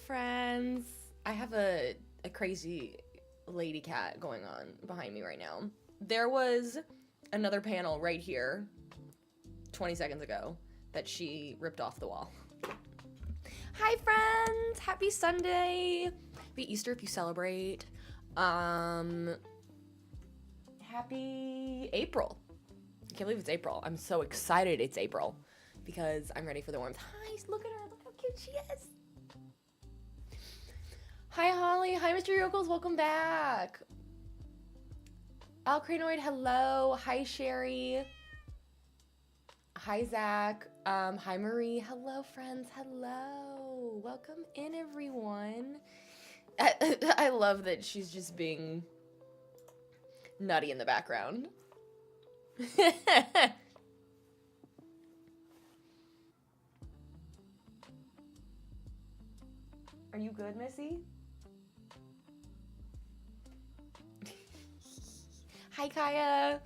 friends. I have a crazy lady cat going on behind me right now. There was another panel right here 20 seconds ago that she ripped off the wall. Hi friends! Happy Sunday! Happy Easter if you celebrate. Happy April. I can't believe it's April. I'm so excited it's April because I'm ready for the warmth. Hi, look at her. Look how cute she is. Hi, Holly. Hi, Mr. Yokels. Welcome back. Al Cranoid, hello. Hi, Sherry. Hi, Zach. Hi, Marie. Hello, friends. Hello. Welcome in, everyone. I love that she's just being nutty in the background. Are you good, Missy? Hi, Kaya.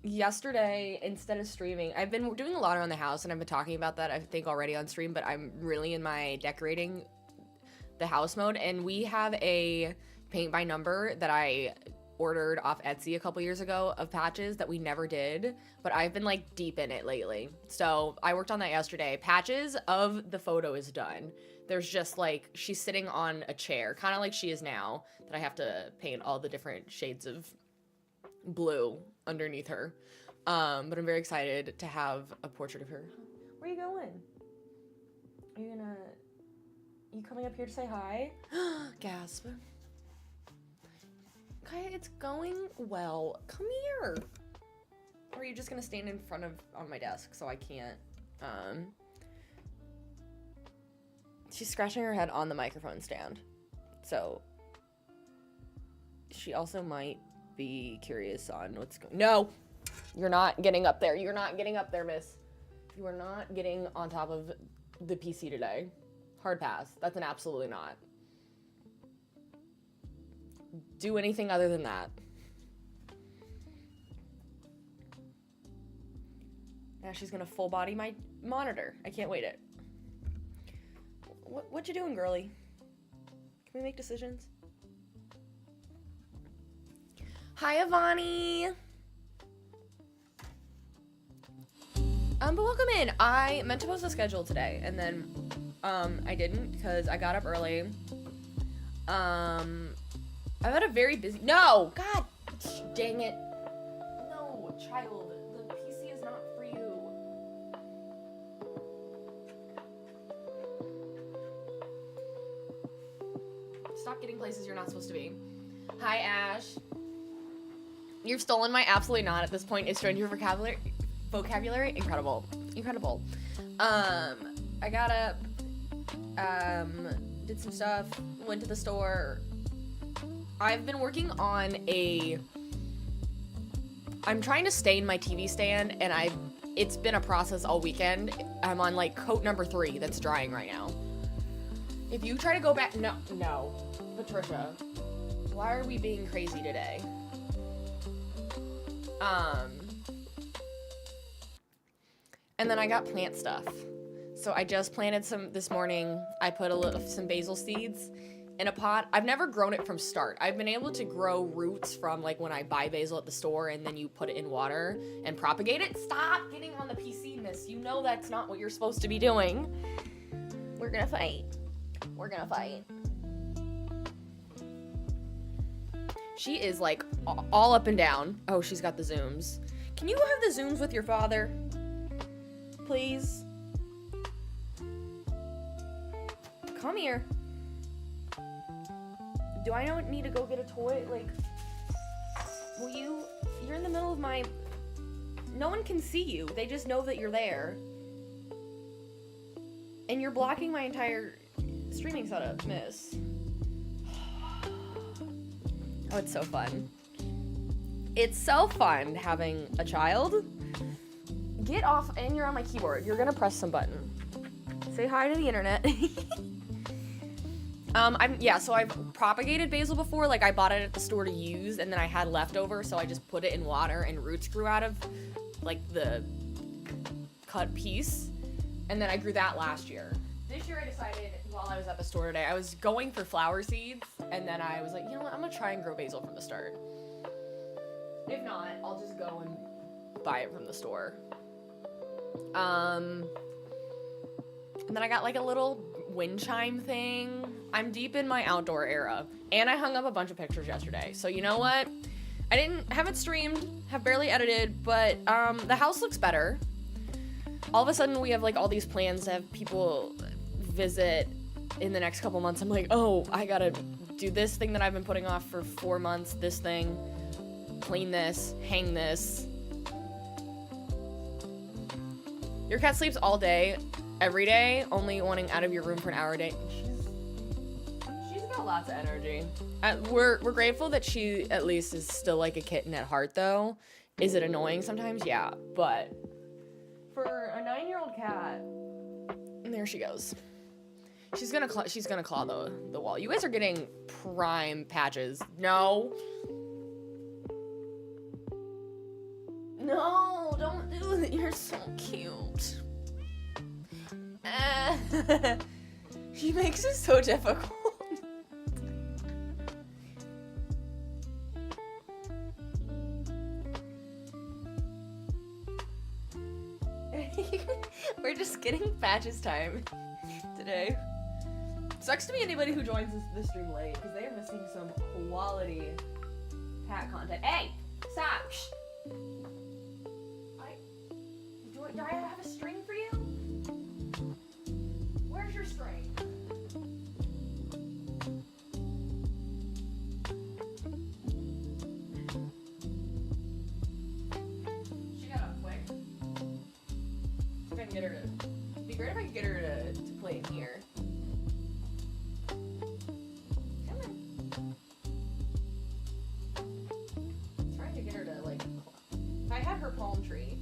Yesterday, instead of streaming, I've been doing a lot around the house, and I've been talking about that, I think, already on stream, but I'm really in my decorating the house mode, and we have a paint by number that I ordered off Etsy a couple years ago of patches that we never did, but I've been like deep in it lately. So I worked on that yesterday. Patches of the photo is done. There's just like, she's sitting on a chair, kind of like she is now, that I have to paint all the different shades of blue underneath her. But I'm very excited to have a portrait of her. Where are you going? Are you coming up here to say hi? Gasp. Kaya, it's going well. Come here. Or are you just gonna stand in front of on my desk so I can't? She's scratching her head on the microphone stand. So she also might be curious on what's going. No, you're not getting up there. You're not getting up there, miss. You are not getting on top of the PC today. Hard pass. That's an absolutely not. Do anything other than that. Now she's gonna full body my monitor. I can't wait it. What you doing, girly? Can we make decisions? Hi, Avani. But welcome in. I meant to post a schedule today, and then I didn't because I got up early. I've had a very busy. No, God, dang it. No, child, the PC is not for you. Stop getting places you're not supposed to be. Hi, Ash. You've stolen my absolutely not at this point. It's stranger vocabulary. Incredible. Incredible. I got up, did some stuff, went to the store. I've been working on I'm trying to stain my TV stand, and it's been a process all weekend. I'm on like coat number 3 that's drying right now. If you try to go back, no, Patricia, why are we being crazy today? And then I got plant stuff. So I just planted some this morning. I put some basil seeds in a pot. I've never grown it from start. I've been able to grow roots from like when I buy basil at the store and then you put it in water and propagate it. Stop getting on the PC, miss. You know that's not what you're supposed to be doing. We're gonna fight. We're gonna fight. She is like all up and down. Oh, she's got the zooms. Can you have the zooms with your father? Please? Come here. Do I not need to go get a toy? Like, you're in the middle of my, no one can see you. They just know that you're there. And you're blocking my entire streaming setup, miss. Oh, it's so fun. It's so fun having a child. Get off, and you're on my keyboard. You're gonna press some button. Say hi to the internet. So I've propagated basil before. Like, I bought it at the store to use, and then I had leftover, so I just put it in water, and roots grew out of, like, the cut piece. And then I grew that last year. This year I decided while I was at the store today, I was going for flower seeds, and then I was like, you know what, I'm gonna try and grow basil from the start. If not, I'll just go and buy it from the store. And then I got like a little wind chime thing. I'm deep in my outdoor era, and I hung up a bunch of pictures yesterday. So you know what? I haven't streamed, have barely edited, but the house looks better. All of a sudden we have like all these plans to have people visit in the next couple months. I'm like, oh, I gotta do this thing that I've been putting off for 4 months, this thing, clean this, hang this. Your cat sleeps all day, every day, only wanting out of your room for an hour a day. She's got lots of energy. We're grateful that she at least is still like a kitten at heart, though. Is it annoying sometimes? Yeah, but for a 9-year-old cat, and there she goes. She's gonna claw the wall. You guys are getting prime patches. No. No, don't do that. You're so cute. She makes it so difficult. We're just getting patches time today. Sucks to be anybody who joins this stream late, because they are missing some quality cat content. Hey! Stop! Shh. Do I have a string for you? Where's your string? She got up quick. I can get her to... It'd be great if I could get her to play in here. Come on. Trying to get her to, like... I had her palm tree.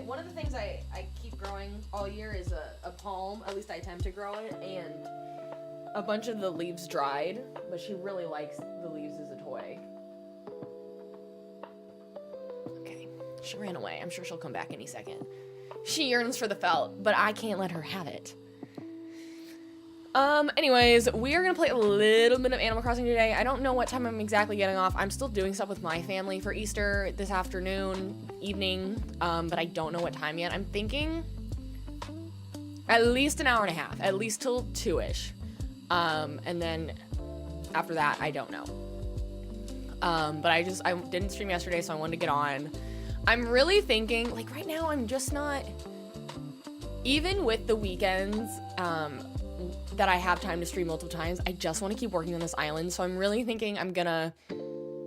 One of the things I keep growing all year is a palm. At least I attempt to grow it, and a bunch of the leaves dried, but she really likes the leaves as a toy. Okay, she ran away. I'm sure she'll come back any second. She yearns for the felt, but I can't let her have it. Anyways, we are gonna play a little bit of Animal Crossing today. I don't know what time I'm exactly getting off. I'm still doing stuff with my family for Easter this evening, but I don't know what time yet. I'm thinking at least an hour and a half, at least till 2-ish. And then after that, I don't know. But I didn't stream yesterday, so I wanted to get on. I'm really thinking, like right now, I'm just not, even with the weekends, that I have time to stream multiple times, I just want to keep working on this island. So I'm really thinking I'm gonna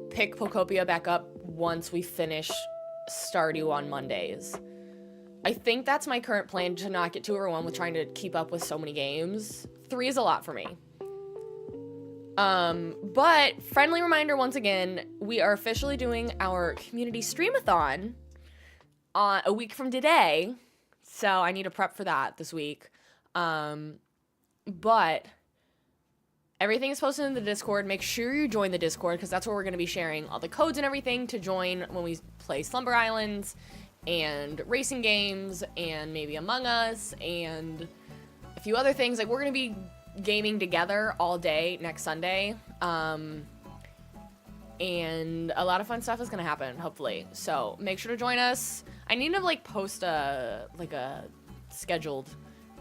pick Pokopia back up once we finish Stardew on Mondays. I think that's my current plan, to not get too overwhelmed with trying to keep up with so many games. 3 is a lot for me. But friendly reminder once again, we are officially doing our community streamathon on a week from today. So I need to prep for that this week. But everything is posted in the Discord. Make sure you join the Discord, because that's where we're going to be sharing all the codes and everything to join when we play Slumber Islands and racing games and maybe Among Us and a few other things. Like, we're going to be gaming together all day next Sunday. And a lot of fun stuff is going to happen, hopefully. So make sure to join us. I need to like post a scheduled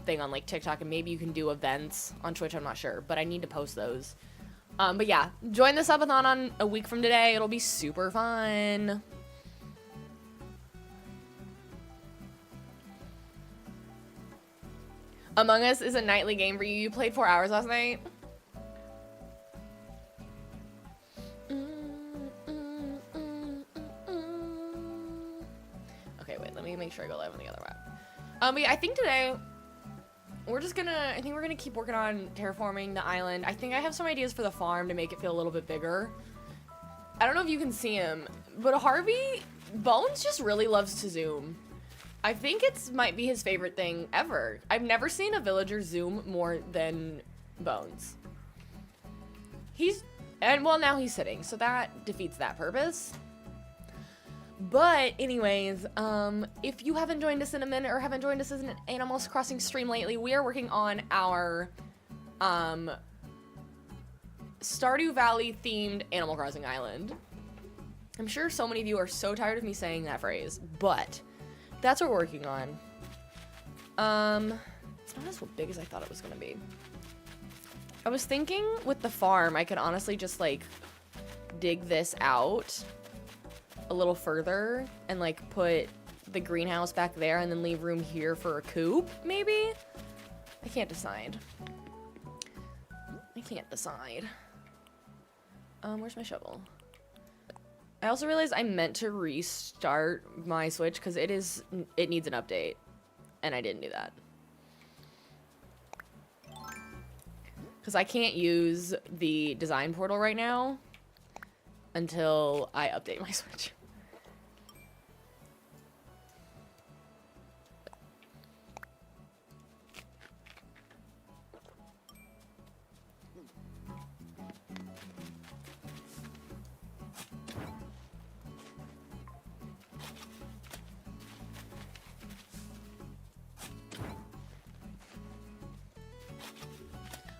thing on like TikTok, and maybe you can do events on Twitch. I'm not sure, but I need to post those. But yeah, join the subathon on a week from today. It'll be super fun. Among Us is a nightly game for you. You played 4 hours last night? Okay, wait, let me make sure I go live on the other web. But yeah, I think today we're gonna keep working on terraforming the island. I think I have some ideas for the farm to make it feel a little bit bigger. I don't know if you can see him, but Harvey, Bones just really loves to zoom. I think might be his favorite thing ever. I've never seen a villager zoom more than Bones. Well, now he's sitting, so that defeats that purpose. But anyways, if you haven't joined us in a minute or haven't joined us as an Animal Crossing stream lately, we are working on our Stardew Valley themed Animal Crossing island. I'm sure so many of you are so tired of me saying that phrase, but that's what we're working on. It's not as big as I thought it was gonna be. I was thinking with the farm, I could honestly just like dig this out a little further and like put the greenhouse back there and then leave room here for a coop, maybe? I can't decide. Where's my shovel? I also realized I meant to restart my Switch because it needs an update, and I didn't do that. Because I can't use the design portal right now until I update my Switch.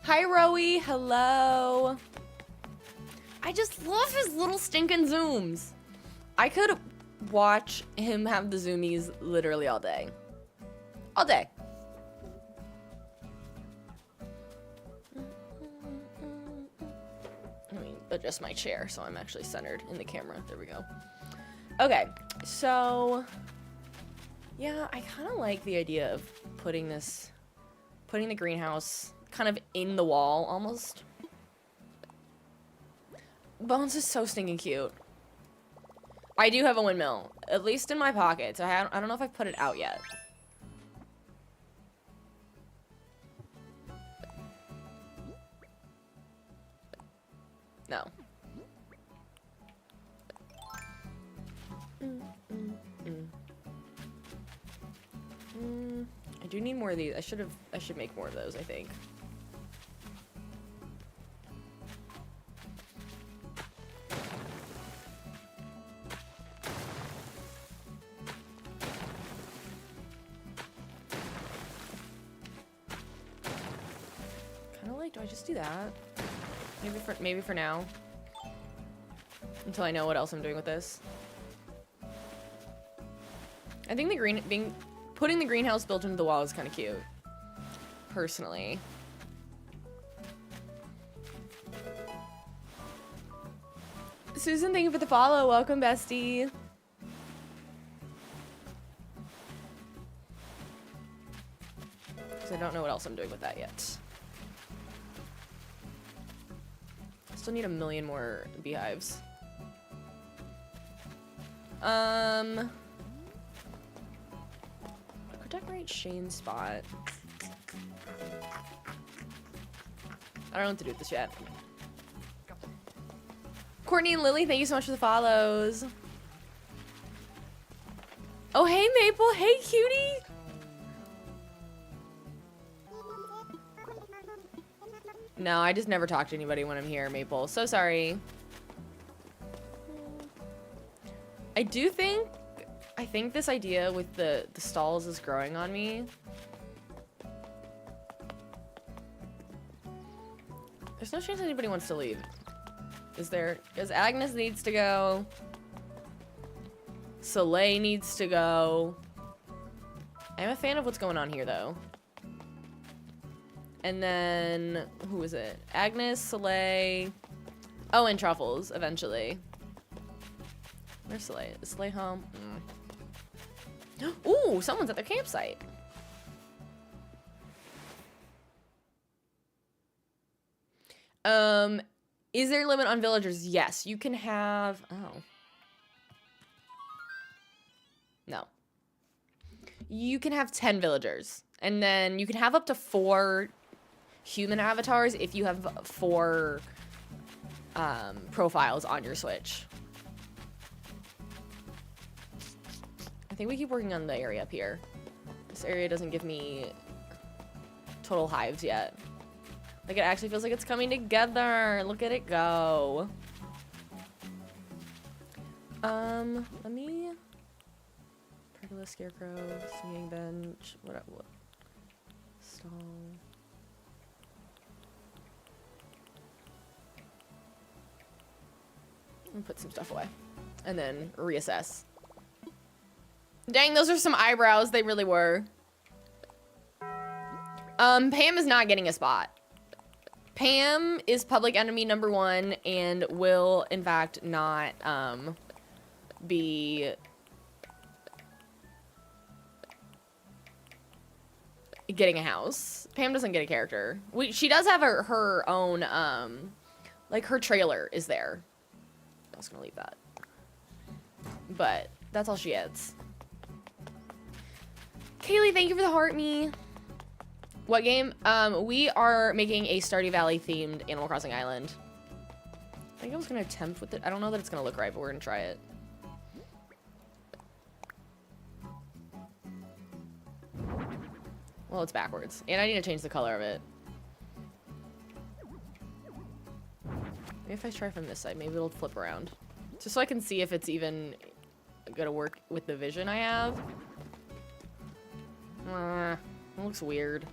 Hi, Rowie. Hello. I just love his little stinking zooms. I could watch him have the zoomies literally all day. All day. Let me adjust my chair so I'm actually centered in the camera. There we go. Okay, so yeah, I kind of like the idea of putting the greenhouse kind of in the wall, almost. Bones is so stinking cute. I do have a windmill, at least in my pockets. I don't know if I've put it out yet. No. I do need more of these. I should make more of those, I think. Do I just do that? Maybe for now. Until I know what else I'm doing with this. I think putting the greenhouse built into the wall is kind of cute. Personally. Susan, thank you for the follow. Welcome, bestie. Because I don't know what else I'm doing with that yet. Still need a million more beehives. I could decorate Shane's spot. I don't know what to do with this yet. Courtney and Lily, thank you so much for the follows. Oh, hey, Maple. Hey, cutie. No, I just never talk to anybody when I'm here, Maple. So sorry. I think this idea with the stalls is growing on me. There's no chance anybody wants to leave. Is there? Because Agnes needs to go. Soleil needs to go. I'm a fan of what's going on here, though. And then, who is it? Agnes, Soleil. Oh, and Truffles, eventually. Where's Soleil? Is Soleil home? Ooh, someone's at their campsite. Is there a limit on villagers? Yes, you can have... Oh. No. You can have 10 villagers. And then you can have up to 4... human avatars if you have 4 profiles on your Switch. I think we keep working on the area up here. This area doesn't give me total hives yet. Like, it actually feels like it's coming together. Look at it go. Let me pergola, scarecrow, swinging bench, what stall. And put some stuff away. And then reassess. Dang, those are some eyebrows. They really were. Pam is not getting a spot. Pam is public enemy #1 and will, in fact, not, be getting a house. Pam doesn't get a character. She does have her own, like, her trailer is there. I was gonna leave that. But that's all she gets. Kaylee, thank you for the heart me. What game? We are making a Stardew Valley themed Animal Crossing island. I think I was gonna attempt with it. I don't know that it's gonna look right, but we're gonna try it. Well, it's backwards. And I need to change the color of it. Maybe if I try from this side, maybe it'll flip around. Just so I can see if it's even gonna work with the vision I have. It looks weird.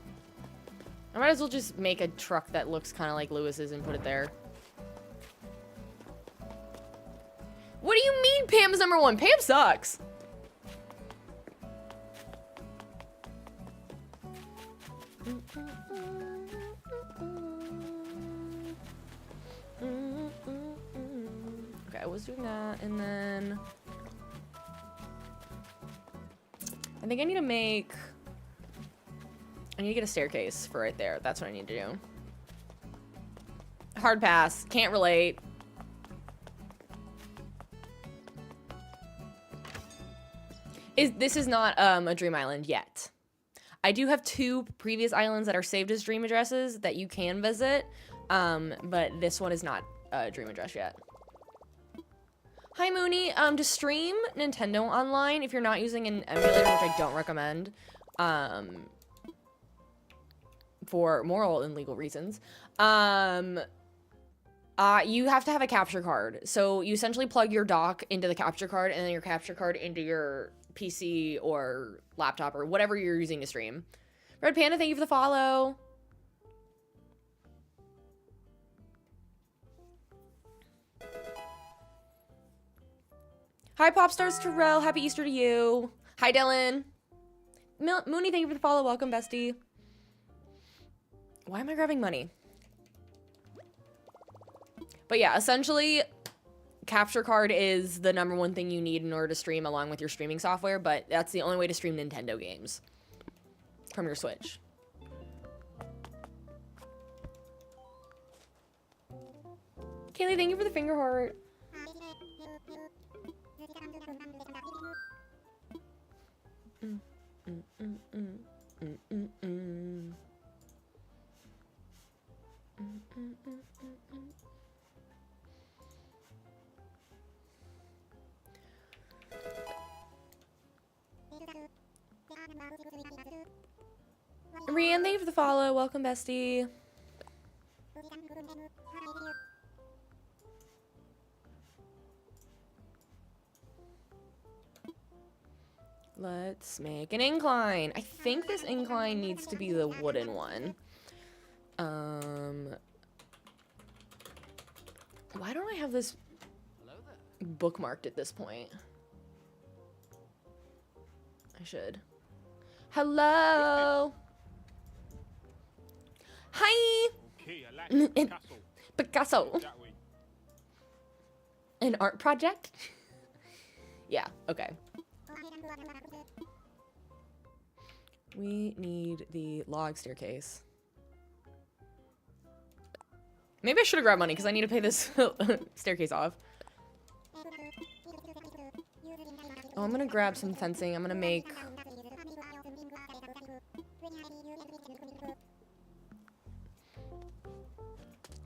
I might as well just make a truck that looks kind of like Lewis's and put it there. What do you mean Pam's #1? Pam sucks. Okay, I was doing that, and then I think I need to make... I need to get a staircase for right there. That's what I need to do. Hard pass. Can't relate. This is not a dream island yet. I do have 2 previous islands that are saved as dream addresses that you can visit, but this one is not a dream address yet. Hi Mooney. To stream Nintendo online, if you're not using an emulator, which I don't recommend, for moral and legal reasons, you have to have a capture card. So you essentially plug your dock into the capture card and then your capture card into your PC or laptop or whatever you're using to stream. Red Panda, thank you for the follow. Hi Popstars Terrell, happy Easter to you. Hi Dylan. Mooney, thank you for the follow. Welcome, bestie. Why am I grabbing money? But yeah, essentially, capture card is the #1 thing you need in order to stream along with your streaming software, but that's the only way to stream Nintendo games from your Switch. Kaylee, thank you for the finger heart. Rian, thank you for the follow. Welcome, bestie. Let's make an incline. I think this incline needs to be the wooden one. Why don't I have this bookmarked at this point? I should. Hello. Hi. Picasso. An art project? Yeah, okay. We need the log staircase. Maybe I should have grabbed money because I need to pay this staircase off. Oh, I'm gonna grab some fencing. I'm gonna make...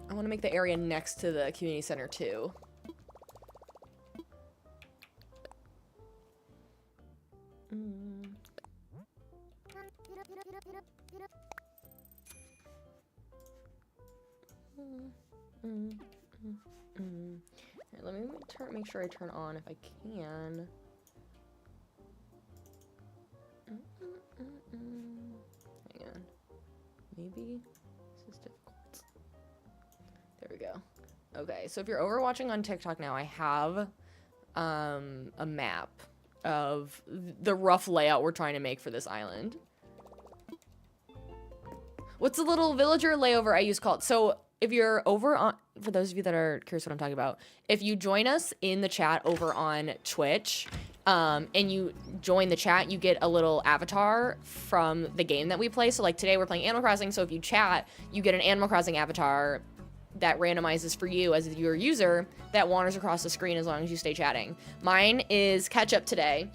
I want to make the area next to the community center too. Let me make sure I turn on if I can. Hang on. Maybe this is difficult. There we go. Okay, so if you're over watching on TikTok now, I have a map of the rough layout we're trying to make for this island. What's the little villager layover I use called? So if you're over on, for those of you that are curious what I'm talking about, if you join us in the chat over on Twitch, and you join the chat, you get a little avatar from the game that we play. So like today we're playing Animal Crossing, so if you chat, you get an Animal Crossing avatar that randomizes for you as your user that wanders across the screen as long as you stay chatting. Mine is Ketchup today.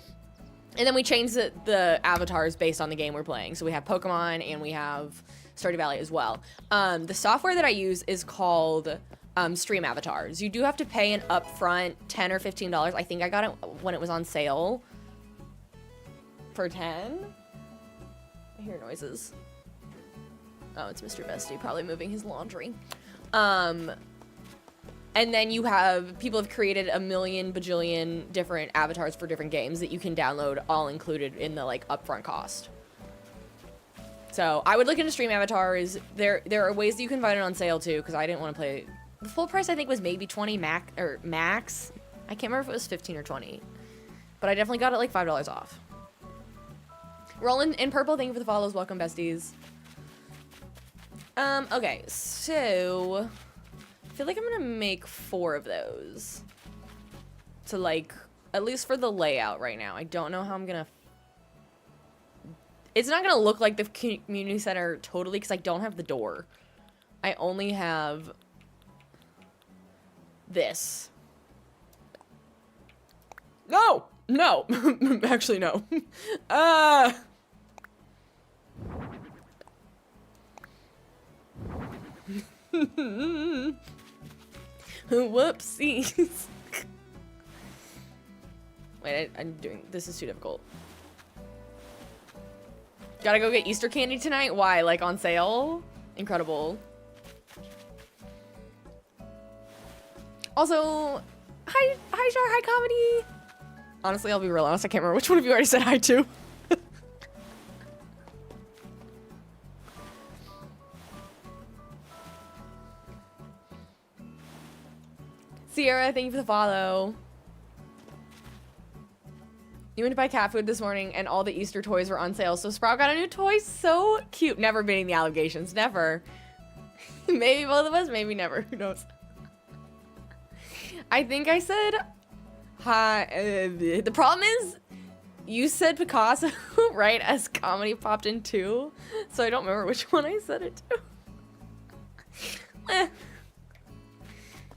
And then we change the avatars based on the game we're playing. So we have Pokemon and we have Stardew Valley as well. The software that I use is called Stream Avatars. You do have to pay an upfront $10 or $15. I think I got it when it was on sale for 10. I hear noises. Oh, it's Mr. Bestie probably moving his laundry. And then you have, people have created a million bajillion different avatars for different games that you can download, all included in the like upfront cost. So I would look into Stream Avatars. There are ways that you can find it on sale too, because I didn't want to play. The full price I think was maybe 20 max. I can't remember if it was 15 or 20, but I definitely got it like $5 off. Roland in purple, thank you for the follows. Welcome, besties. Okay, so I feel like I'm gonna make 4 of those to like, at least for the layout right now. I don't know how I'm gonna, it's not gonna look like the community center totally because I don't have the door. I only have this. No, actually no. Whoopsies. Wait, I'm doing, this is too difficult. Gotta go get Easter candy tonight? Why? Like on sale? Incredible. Also, hi Char, hi Comedy. Honestly, I'll be real honest, I can't remember which one of you already said hi to. Sierra, thank you for the follow. You went to buy cat food this morning and all the Easter toys were on sale. So Sprout got a new toy. So cute. Never beating the allegations. Never. Maybe both of us. Maybe never. Who knows? I think I said hi. The problem is you said Picasso right as Comedy popped in too. So I don't remember which one I said it to.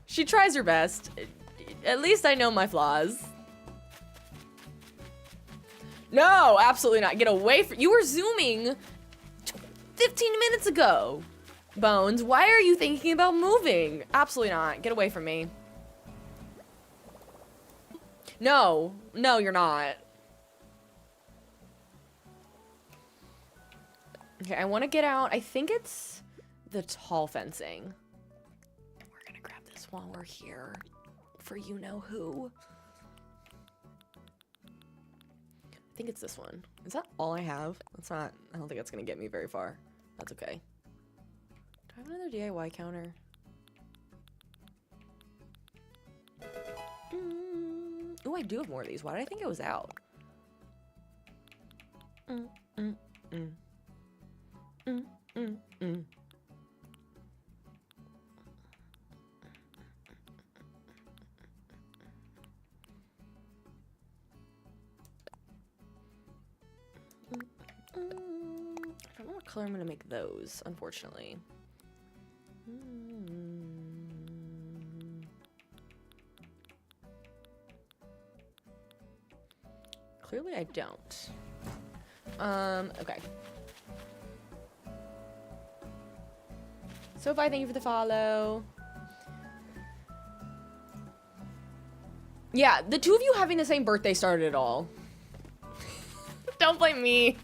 She tries her best. At least I know my flaws. No, absolutely not. Get away from, you were zooming 15 minutes ago. Bones, why are you thinking about moving? Absolutely not. Get away from me. No, you're not. Okay, I want to get out. I think it's the tall fencing. We're gonna grab this while we're here for you know who. I think it's this one. Is that all I have? That's not, I don't think that's gonna get me very far. That's okay. Do I have another DIY counter? Oh, I do have more of these. Why did I think it was out? I don't know what color I'm gonna make those, unfortunately. Clearly I don't. Okay. Sophie, thank you for the follow. Yeah, the two of you having the same birthday started it all. Don't blame me.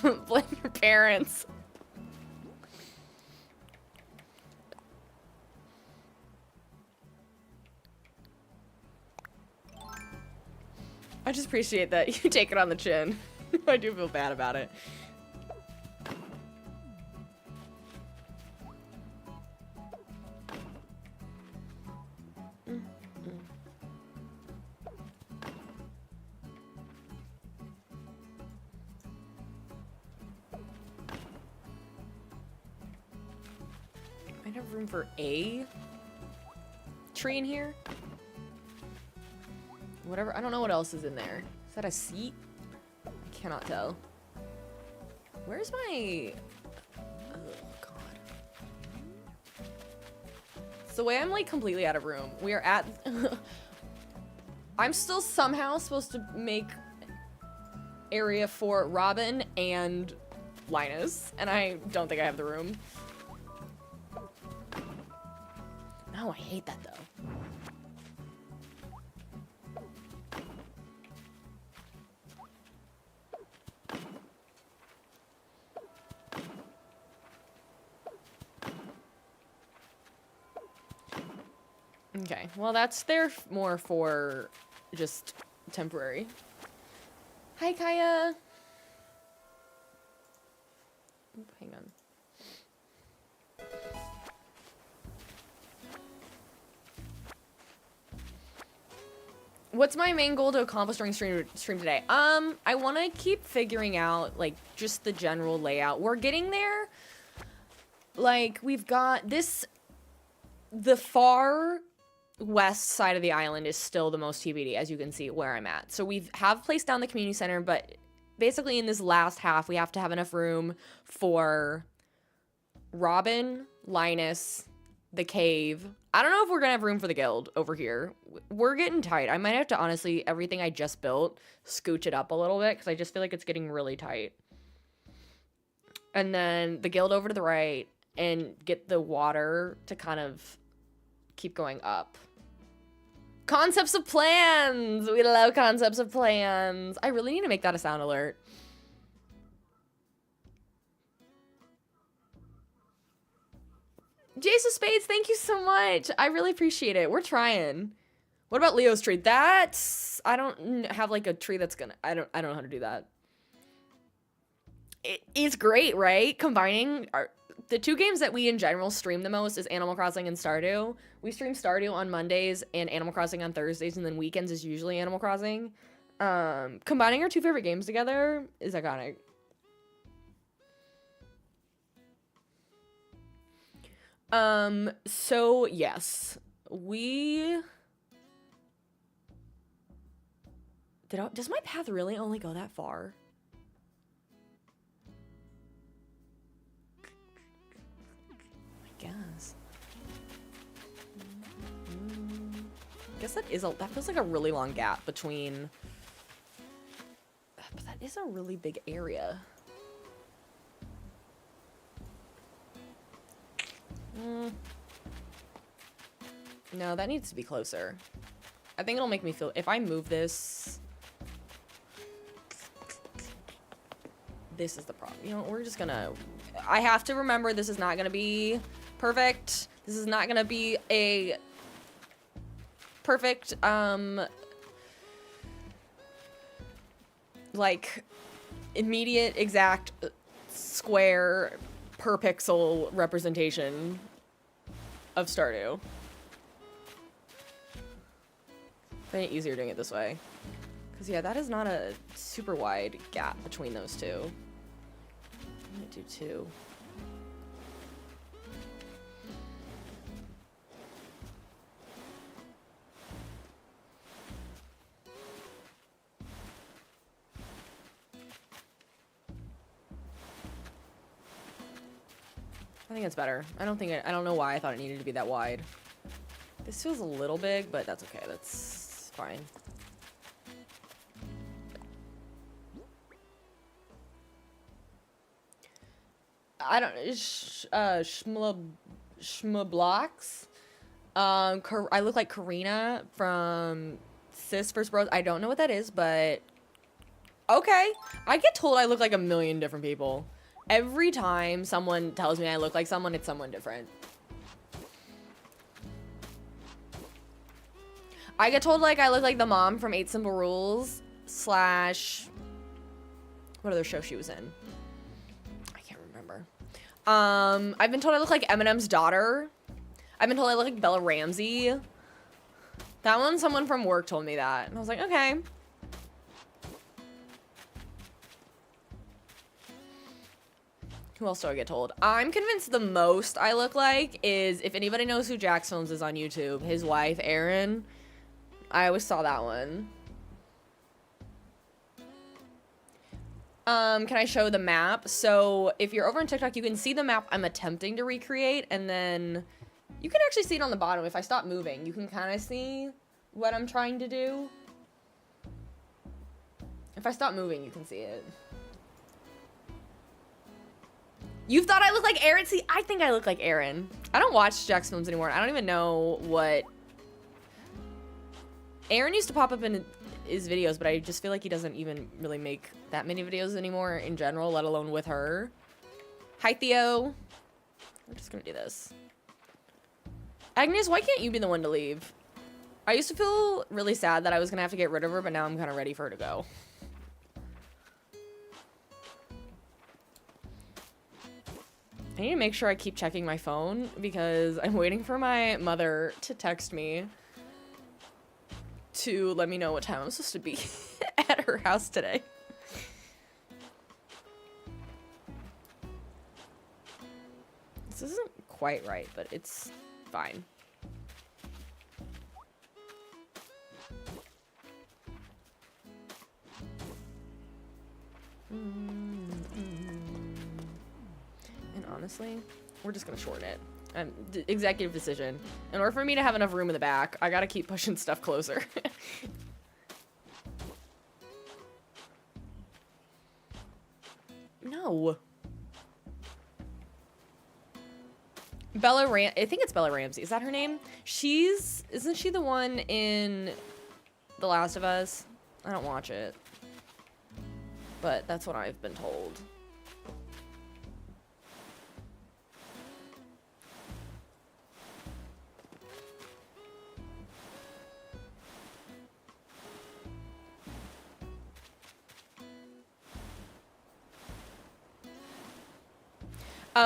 Blame your parents. I just appreciate that you take it on the chin. I do feel bad about it. I have room for a tree in here. Whatever. I don't know what else is in there. Is that a seat? I cannot tell. Where's my... Oh, God. It's the way I'm, like, completely out of room. We are at... I'm still somehow supposed to make area for Robin and Linus, and I don't think I have the room. Oh, I hate that, though. Okay, well, that's there more for just temporary. Hi, Kaya. Oop, hang on. What's my main goal to accomplish during stream today? I want to keep figuring out, like, just the general layout. We're getting there. Like, we've got this... The far west side of the island is still the most TBD, as you can see where I'm at. So we have placed down the community center, but basically in this last half, we have to have enough room for Robin, Linus, the cave. I don't know if we're gonna have room for the guild over here. We're getting tight. I might have to, honestly, everything I just built, scooch it up a little bit, because I just feel like it's getting really tight. And then the guild over to the right, and get the water to kind of keep going up. Concepts of plans! We love concepts of plans. I really need to make that a sound alert. Jace of Spades, thank you so much. I really appreciate it. We're trying. What about Leo's tree? That's... I don't have, like, a tree that's gonna... I don't know how to do that. It's great, right? Combining the two games that we in general stream the most is Animal Crossing and Stardew. We stream Stardew on Mondays and Animal Crossing on Thursdays, and then weekends is usually Animal Crossing. Combining our two favorite games together is iconic. So yes, does my path really only go that far? I guess. I guess that feels like a really long gap between, but that is a really big area. No, that needs to be closer. I think it'll make me feel, if I move this, this is the problem. You know, we're just gonna, I have to remember this is not gonna be perfect. This is not gonna be a perfect, like, immediate, exact, square, per pixel representation of Stardew. I find it easier doing it this way. Because, yeah, that is not a super wide gap between those two. I'm gonna do two. I think it's better. I don't know why I thought it needed to be that wide. This feels a little big, but that's okay. That's fine. I don't, Schmblocks. I look like Karina from Sis vs. Bros. I don't know what that is, but okay. I get told I look like a million different people. Every time someone tells me I look like someone, it's someone different. I get told, like, I look like the mom from 8 Simple Rules. slash what other show she was in? I can't remember. I've been told I look like Eminem's daughter. I've been told I look like Bella Ramsey. That one, someone from work told me that. And I was like, okay. Who else do I get told? I'm convinced the most I look like is, if anybody knows who Jax Films is on YouTube, his wife, Erin. I always saw that one. Can I show the map? So if you're over on TikTok, you can see the map I'm attempting to recreate, and then you can actually see it on the bottom. If I stop moving, you can kind of see what I'm trying to do. If I stop moving, you can see it. You thought I looked like Aaron? See, I think I look like Aaron. I don't watch Jax Films anymore. I don't even know what... Aaron used to pop up in his videos, but I just feel like he doesn't even really make that many videos anymore in general, let alone with her. Hi, Theo. We're just gonna do this. Agnes, why can't you be the one to leave? I used to feel really sad that I was gonna have to get rid of her, but now I'm kind of ready for her to go. I need to make sure I keep checking my phone because I'm waiting for my mother to text me to let me know what time I'm supposed to be at her house today. This isn't quite right, but it's fine. And honestly, we're just gonna shorten it. Executive decision. In order for me to have enough room in the back, I gotta keep pushing stuff closer. No. I think it's Bella Ramsey. Is that her name? Isn't she the one in The Last of Us? I don't watch it. But that's what I've been told.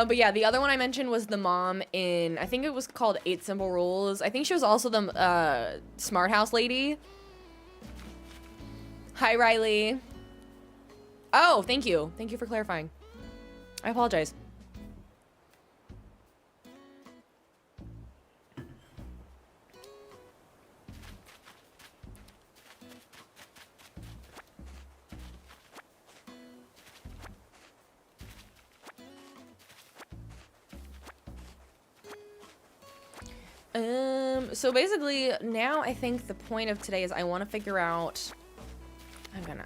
But yeah, the other one I mentioned was the mom in, I think it was called 8 Simple Rules. I think she was also the Smart House lady. Hi, Riley. Oh, thank you. Thank you for clarifying. I apologize. So basically now I think the point of today is I want to figure out,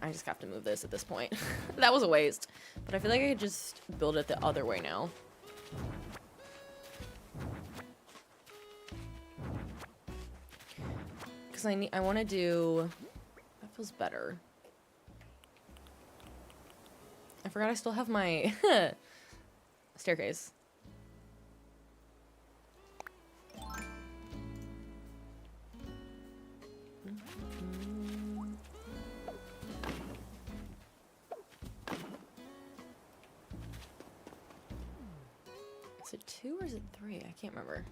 I just have to move this at this point. That was a waste, but I feel like I could just build it the other way now. Cause I want to do, that feels better. I forgot I still have my staircase. Is it 2 or is it 3? I can't remember.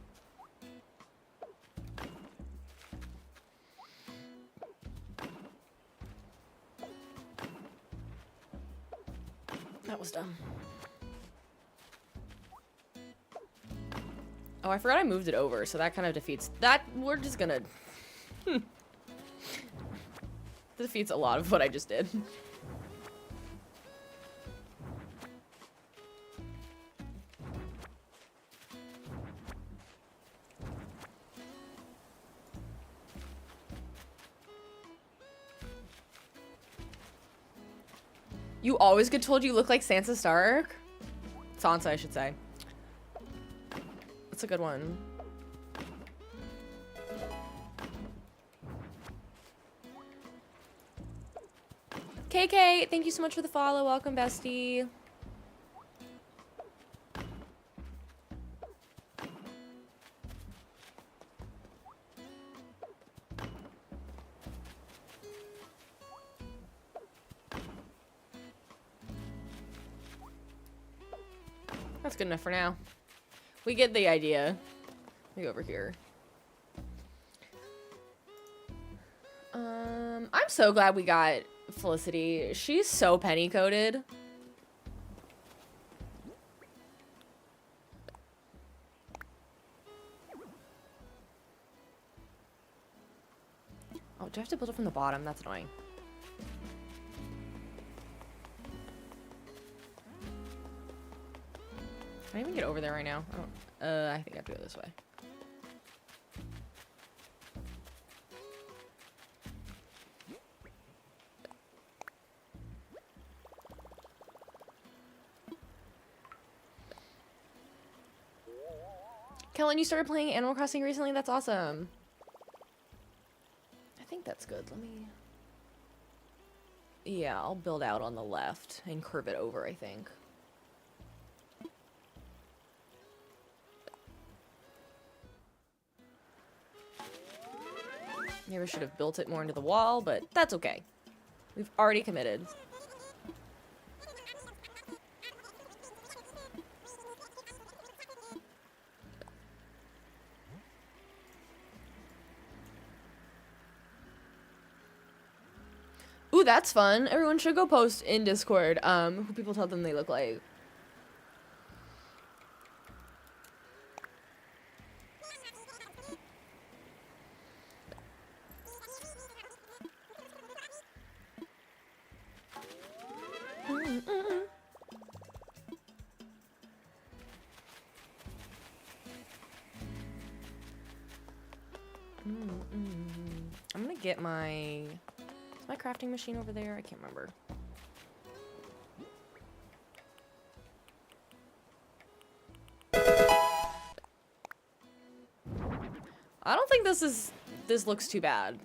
That was dumb. Oh, I forgot I moved it over, so that kind of defeats that. We're just gonna defeats a lot of what I just did. You always get told you look like Sansa Stark? Sansa, I should say. That's a good one. KK, thank you so much for the follow. Welcome, bestie. That's good enough for now. We get the idea. We go over here. I'm so glad we got Felicity. She's so penny coated. Oh, do I have to build it from the bottom? That's annoying. Can I even get over there right now? I don't. I think I have to go this way. Kellen, you started playing Animal Crossing recently? That's awesome. I think that's good. Let me... Yeah, I'll build out on the left and curve it over, I think. Maybe I should have built it more into the wall, but that's okay. We've already committed. Ooh, that's fun. Everyone should go post in Discord who people tell them they look like. I'm gonna get my... Is my crafting machine over there? I can't remember. I don't think this looks too bad,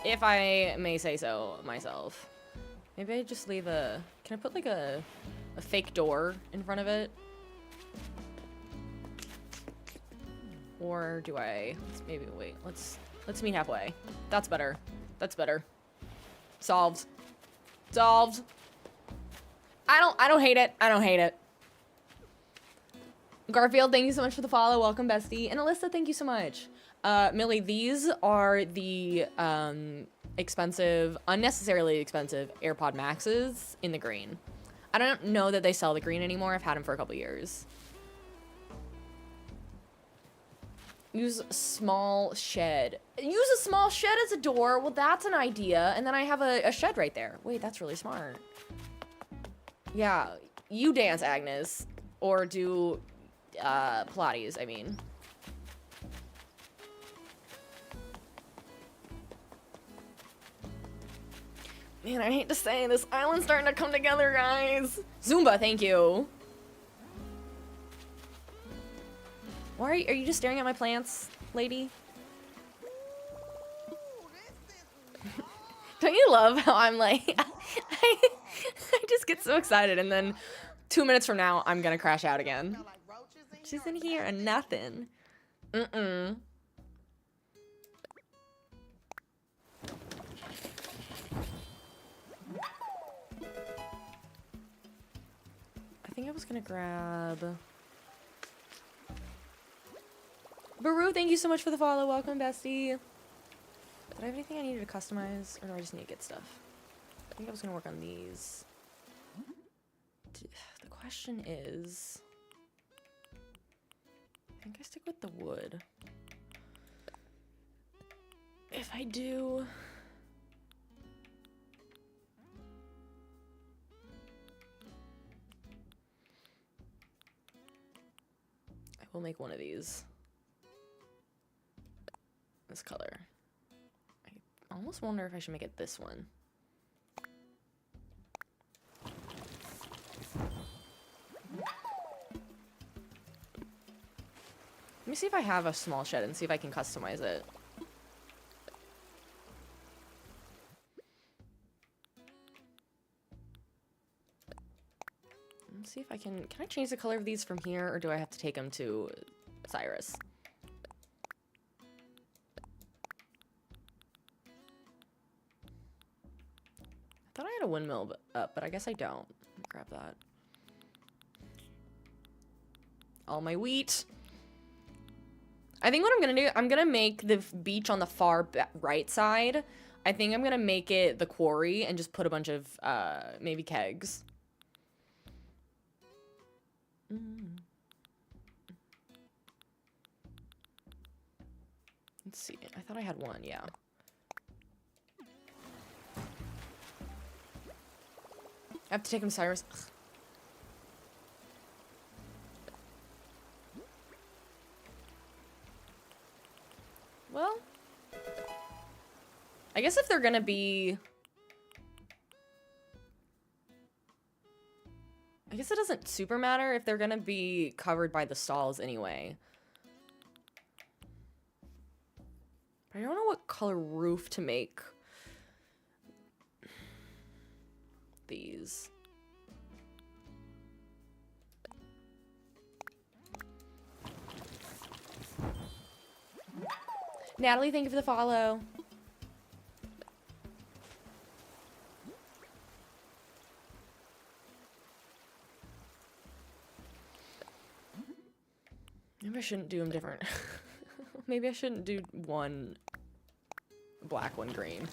if I may say so myself. Maybe I just leave a... Can I put like a fake door in front of it? Or do I... Maybe wait. Let's meet halfway. That's better. That's better. Solved. Solved. I don't hate it. I don't hate it. Garfield, thank you so much for the follow. Welcome, bestie. And Alyssa, thank you so much. Millie, these are the expensive, unnecessarily expensive AirPod Maxes in the green. I don't know that they sell the green anymore. I've had them for a couple years. Use a small shed. Use a small shed as a door? Well, that's an idea. And then I have a shed right there. Wait, that's really smart. Yeah, you dance, Agnes. Or do Pilates, I mean. Man, I hate to say, this island's starting to come together, guys. Zumba, thank you. Why are you just staring at my plants, lady? Don't you love how I'm like, I just get so excited and then 2 minutes from now, I'm gonna crash out again. She's in here and nothing. I think I was gonna grab... Baru, thank you so much for the follow. Welcome, bestie. Did I have anything I needed to customize? Or do I just need to get stuff? I think I was going to work on these. The question is... I think I stick with the wood. If I do... I will make one of these. This color. I almost wonder if I should make it this one. Let me see if I have a small shed and see if I can customize it. Let's see if I can I change the color of these from here, or do I have to take them to Cyrus? I thought I had a windmill up, but I guess I don't. Grab that. all my wheat. I think what I'm gonna do, I'm gonna make the beach on the far right side. I think I'm gonna make it the quarry and just put a bunch of, maybe kegs. Let's see. I thought I had one, yeah. I have to take him to Cyrus. Ugh. Well, I guess if they're gonna be... I guess it doesn't super matter if they're gonna be covered by the stalls anyway. But I don't know what color roof to make these. Natalie, thank you for the follow. Maybe I shouldn't do them different. Maybe I shouldn't do one black, one green.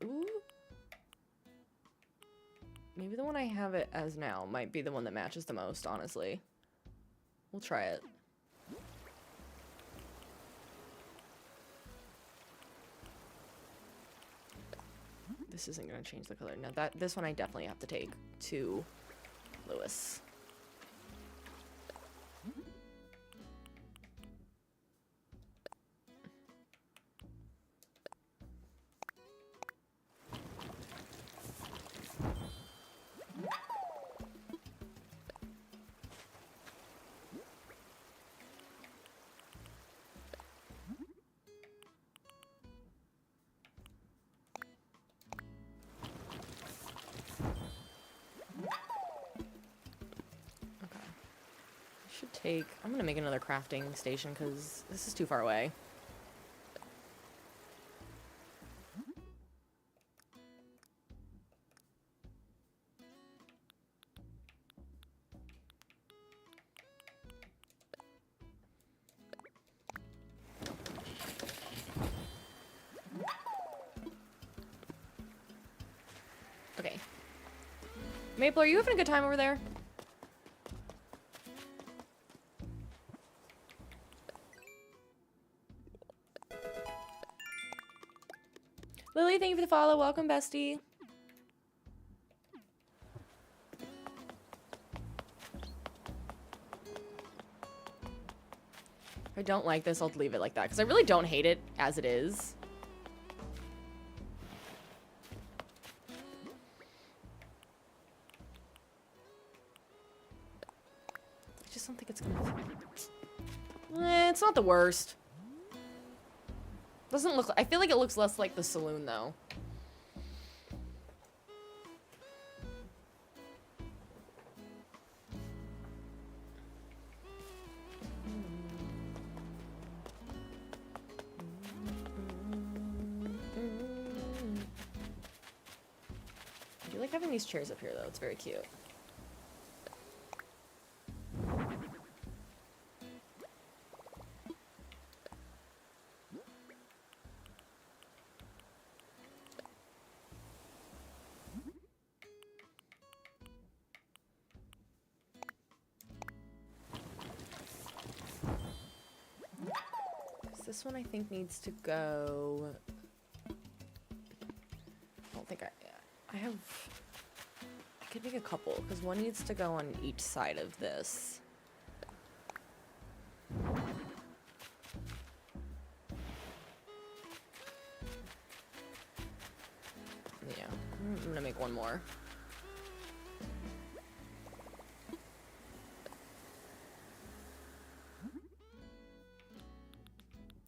Ooh. Maybe the one I have it as now might be the one that matches the most, honestly. We'll try it. This isn't going to change the color. No, this one I definitely have to take to Lewis. I'm gonna make another crafting station because this is too far away. Okay. Maple, are you having a good time over there? Lily, thank you for the follow. Welcome, bestie. If I don't like this, I'll leave it like that, because I really don't hate it as it is. I just don't think it's gonna... it's not the worst. Doesn't look... I feel like it looks less like the saloon, though. I do like having these chairs up here, though. It's very cute. This one I think needs to go... I don't think I have... I could make a couple, because one needs to go on each side of this. Yeah, I'm gonna make one more.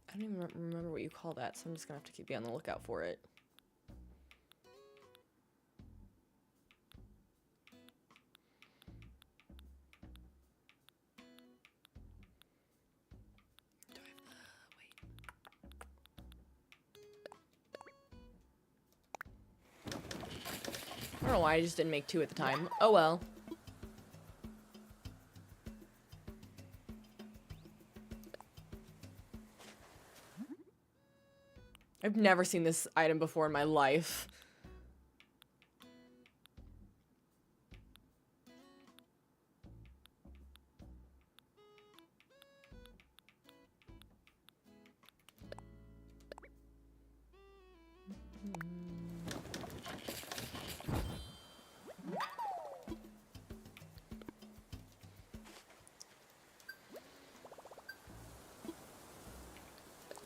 I don't even remember what you call that, so I'm just gonna have to keep you on the lookout for it. Do I have the... wait. don't know why I just didn't make 2 at the time. Oh well. I've never seen this item before in my life.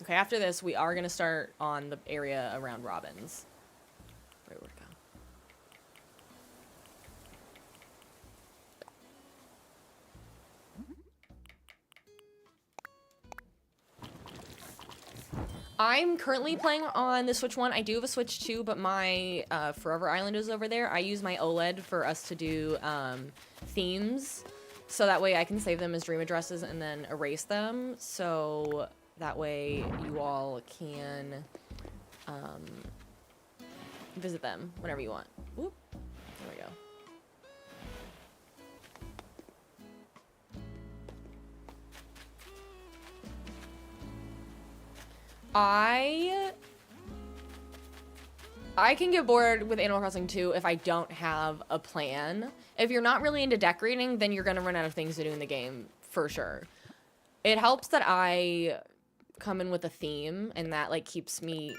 Okay, after this, we are going to start on the area around Robin's. Wait, where'd it go? I'm currently playing on the Switch 1. I do have a Switch 2, but my Forever Island is over there. I use my OLED for us to do themes, so that way I can save them as dream addresses and then erase them. So that way you all can visit them whenever you want. Whoop. There we go. I can get bored with Animal Crossing 2 if I don't have a plan. If you're not really into decorating, then you're gonna run out of things to do in the game, for sure. It helps that I come in with a theme, and that, like, keeps me,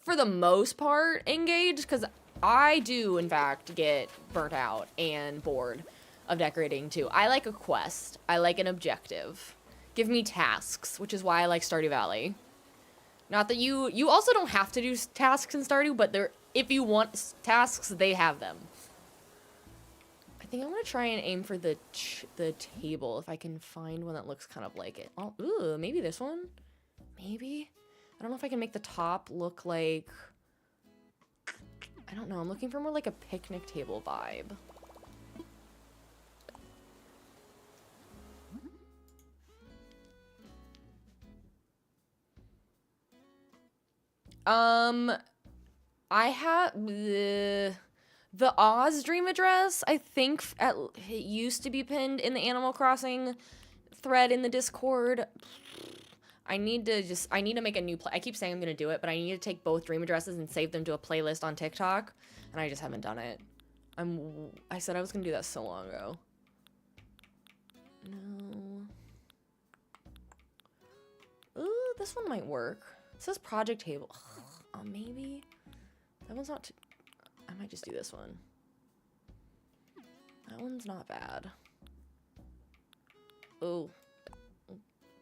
for the most part, engaged, because I do, in fact, get burnt out and bored of decorating, too. I like a quest. I like an objective. Give me tasks, which is why I like Stardew Valley. Not that you also don't have to do tasks in Stardew, but if you want tasks, they have them. I think I'm gonna try and aim for the table if I can find one that looks kind of like it. Oh, ooh, maybe this one? Maybe? I don't know if I can make the top look like, I don't know, I'm looking for more like a picnic table vibe. I have the Oz dream address. I think it used to be pinned in the Animal Crossing thread in the Discord. I need to make a new I keep saying I'm gonna do it, but I need to take both dream addresses and save them to a playlist on TikTok, and I just haven't done it. I said I was gonna do that so long ago. No. Ooh, this one might work. It says project table. Oh, maybe. That one's not too... I might just do this one. That one's not bad. Ooh.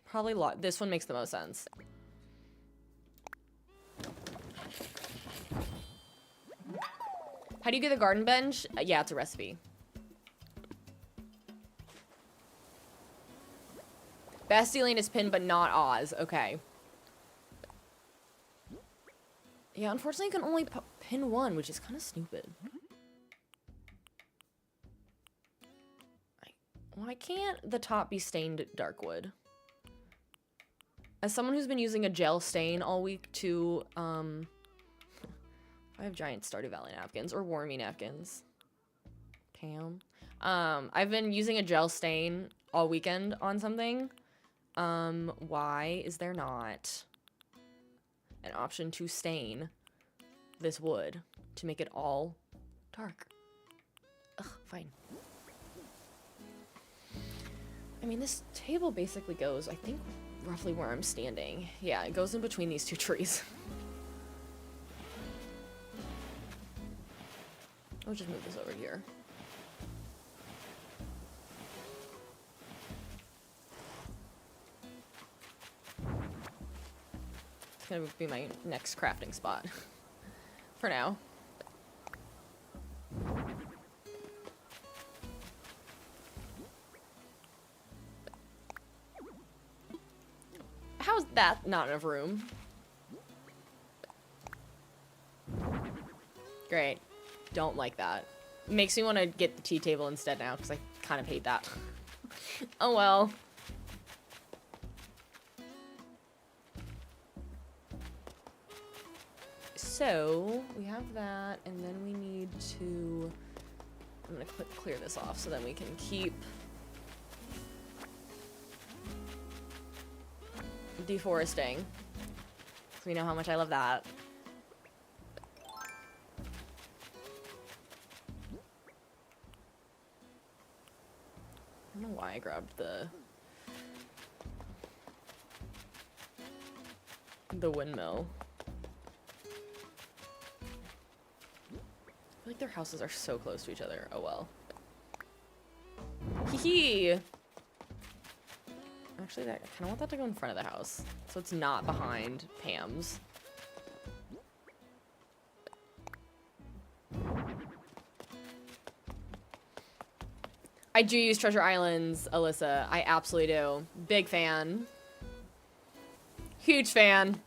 Probably this one makes the most sense. How do you get the garden bench? Yeah, it's a recipe. Bastilian is pinned, but not Oz. Okay. Yeah, unfortunately, you can only pin one, which is kind of stupid. Why can't the top be stained dark wood? As someone who's been using a gel stain all week to, I have giant Stardew Valley napkins, or Wormy napkins. Pam. I've been using a gel stain all weekend on something. Why is there not an option to stain this wood to make it all dark? Ugh, fine. I mean, this table basically goes, I think, roughly where I'm standing. Yeah, it goes in between these two trees. I'll just move this over here. It's gonna be my next crafting spot. For now. How's that not enough room? Great. Don't like that. Makes me want to get the tea table instead now, because I kind of hate that. Oh well. So, we have that, and then we need to... I'm gonna clear this off so then we can keep... deforesting. So we know how much I love that. I don't know why I grabbed the windmill. I feel like their houses are so close to each other. Oh well. Hee hee! Actually, I kind of want that to go in front of the house, so it's not behind Pam's. I do use Treasure Islands, Alyssa. I absolutely do. Big fan. Huge fan.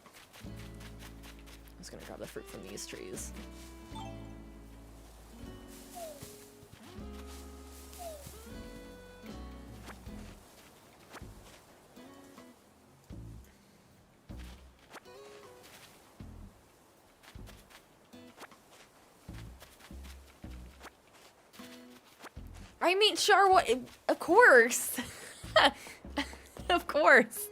I'm just gonna grab the fruit from these trees. I mean, sure, what? Of course. Of course.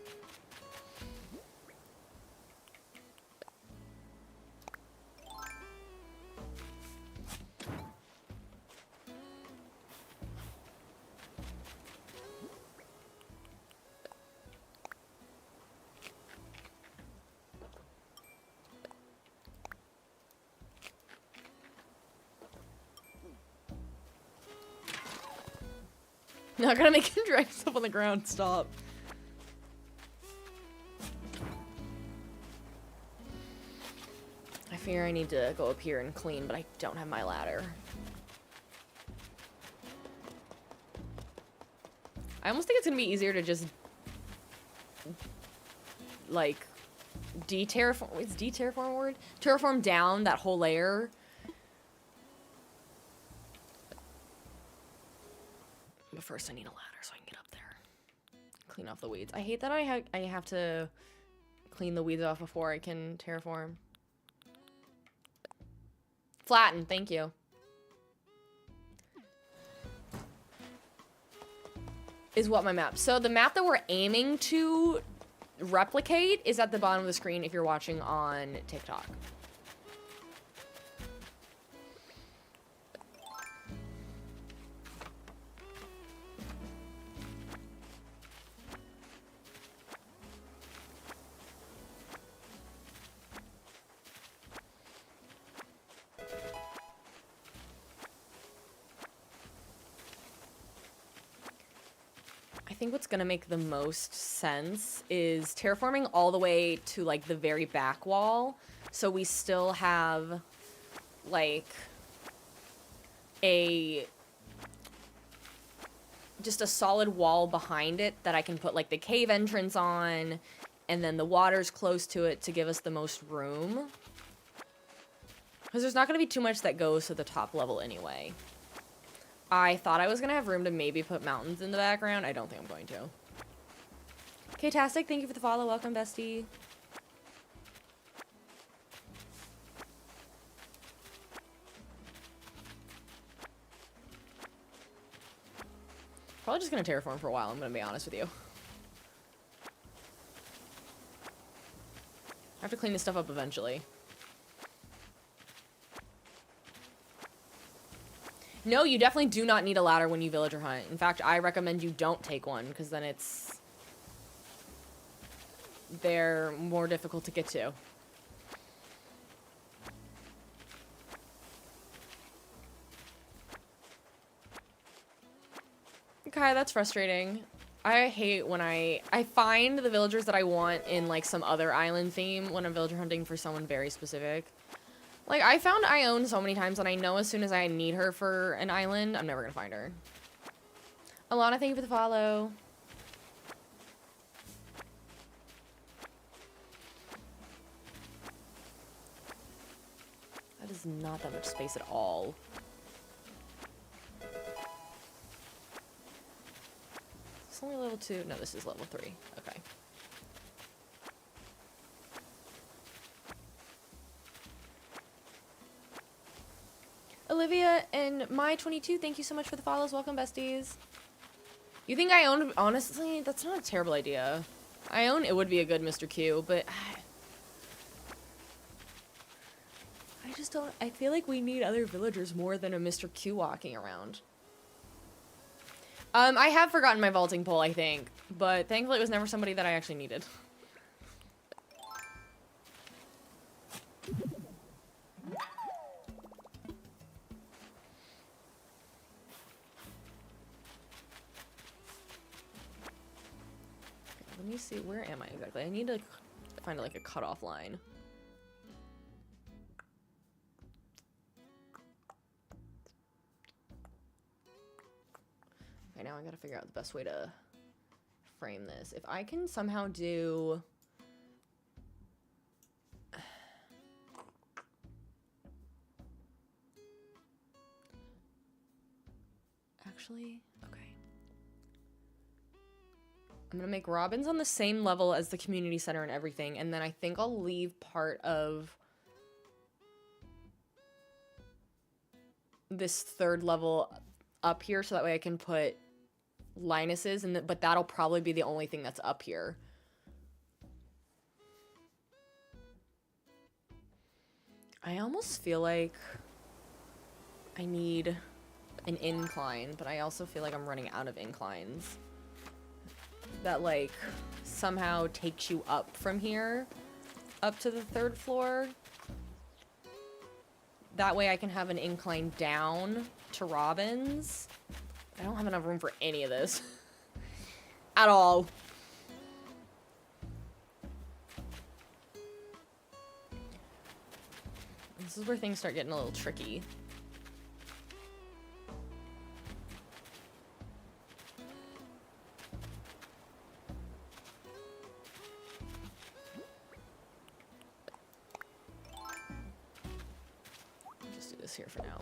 Not gonna make him drag himself on the ground. Stop. I fear I need to go up here and clean, but I don't have my ladder. I almost think it's gonna be easier to just like de-terraform. Is de-terraform a word? Terraform down that whole layer. But first I need a ladder so I can get up there. Clean off the weeds. I hate that I have to clean the weeds off before I can terraform. Flatten, thank you. Is what my map. So the map that we're aiming to replicate is at the bottom of the screen if you're watching on TikTok. I think what's gonna make the most sense is terraforming all the way to like the very back wall, so we still have like just a solid wall behind it that I can put like the cave entrance on, and then the water's close to it to give us the most room. Because there's not gonna be too much that goes to the top level anyway. I thought I was gonna have room to maybe put mountains in the background. I don't think I'm going to. K-tastic, thank you for the follow. Welcome, bestie. Probably just gonna terraform for a while, I'm gonna be honest with you. I have to clean this stuff up eventually. No, you definitely do not need a ladder when you villager hunt. In fact, I recommend you don't take one, because then they're more difficult to get to. Okay, that's frustrating. I hate when I find the villagers that I want in like some other island theme when I'm villager hunting for someone very specific. Like, I found Ione so many times, and I know as soon as I need her for an island, I'm never gonna find her. Alana, thank you for the follow. That is not that much space at all. It's only level 2. No, this is level 3. Okay. Olivia and My22, thank you so much for the follows. Welcome, besties. You think I own... Honestly, that's not a terrible idea. I own... It would be a good Mr. Q, but... I just don't... I feel like we need other villagers more than a Mr. Q walking around. I have forgotten my vaulting pole, I think. But thankfully it was never somebody that I actually needed. Let me see, where am I exactly? I need to find like a cutoff line. Okay, now I gotta figure out the best way to frame this. If I can somehow do... Actually, okay. I'm gonna make Robin's on the same level as the community center and everything, and then I think I'll leave part of this third level up here so that way I can put Linus's, but that'll probably be the only thing that's up here. I almost feel like I need an incline, but I also feel like I'm running out of inclines. That, like, somehow takes you up from here, up to the third floor. That way I can have an incline down to Robin's. I don't have enough room for any of this. At all. This is where things start getting a little tricky. I'll just do this here for now.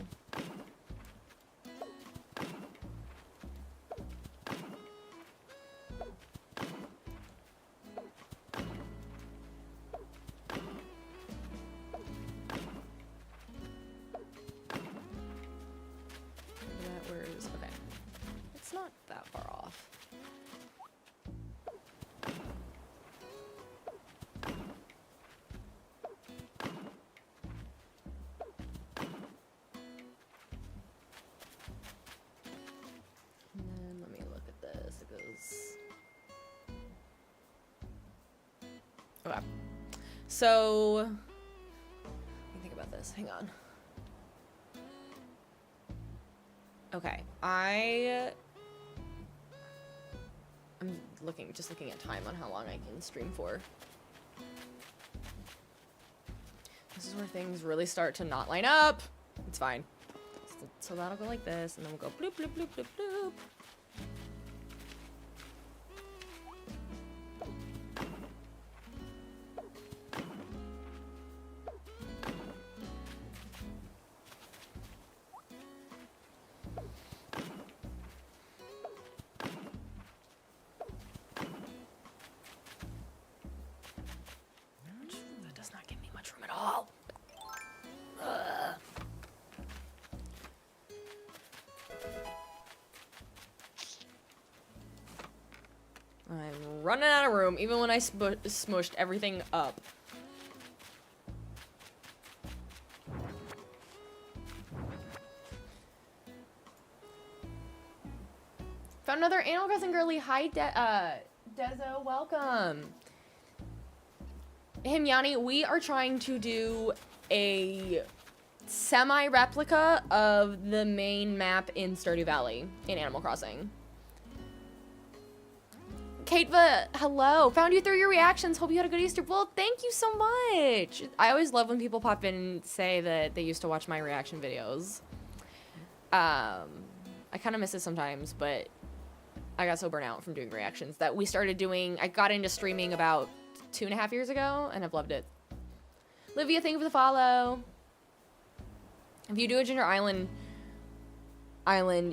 Okay. So, let me think about this. Hang on. Okay, I'm just looking at time on how long I can stream for. This is where things really start to not line up. It's fine. So that'll go like this, and then we'll go bloop, bloop, bloop, bloop, bloop. Running out of room, even when I smushed everything up. Found another Animal Crossing girly. Hi, Dezo, welcome. Himyani, we are trying to do a semi-replica of the main map in Stardew Valley in Animal Crossing. Kateva, hello. Found you through your reactions. Hope you had a good Easter. Well, thank you so much. I always love when people pop in and say that they used to watch my reaction videos. I kind of miss it sometimes, but I got so burnt out from doing reactions that we started doing. I got into streaming about 2.5 years ago, and I've loved it. Livia, thank you for the follow. If you do a Ginger Island,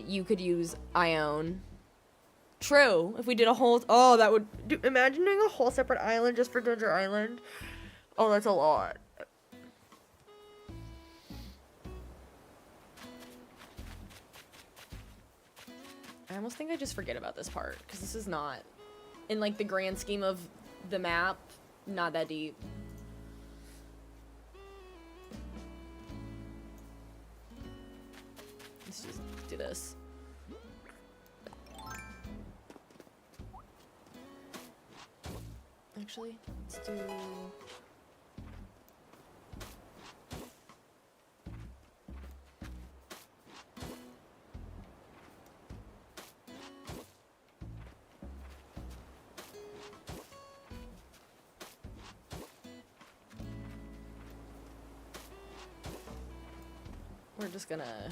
you could use Ione. True. If we did a whole... Oh, that would... Imagine doing a whole separate island just for Ginger Island. Oh, that's a lot. I almost think I just forget about this part, because this is not, in like the grand scheme of the map, not that deep. Let's just do this. Actually, let's do... We're just gonna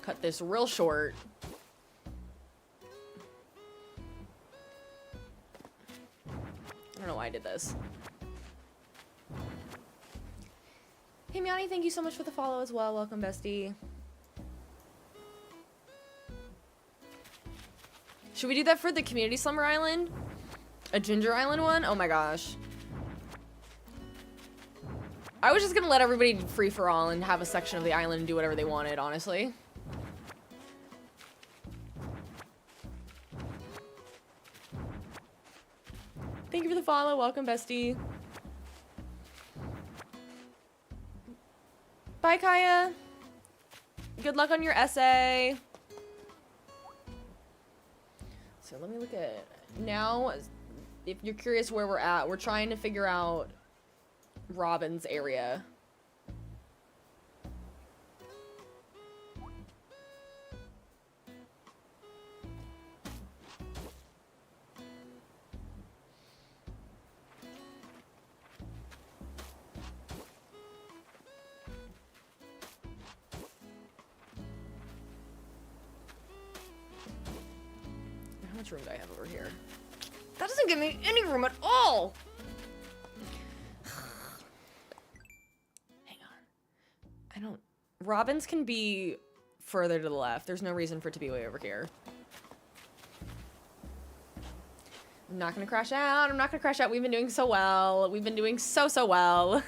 cut this real short. I don't know why I did this. Hey Miani, thank you so much for the follow as well. Welcome, bestie. Should we do that for the community slumber island? A ginger island one? Oh my gosh. I was just gonna let everybody free for all and have a section of the island and do whatever they wanted, honestly. Thank you for the follow. Welcome, bestie. Bye, Kaya. Good luck on your essay. So let me look at now. If you're curious where we're at, we're trying to figure out Robin's area. How much room do I have over here? That doesn't give me any room at all! Robins can be further to the left. There's no reason for it to be way over here. I'm not gonna crash out. I'm not gonna crash out. We've been doing so well. We've been doing so well.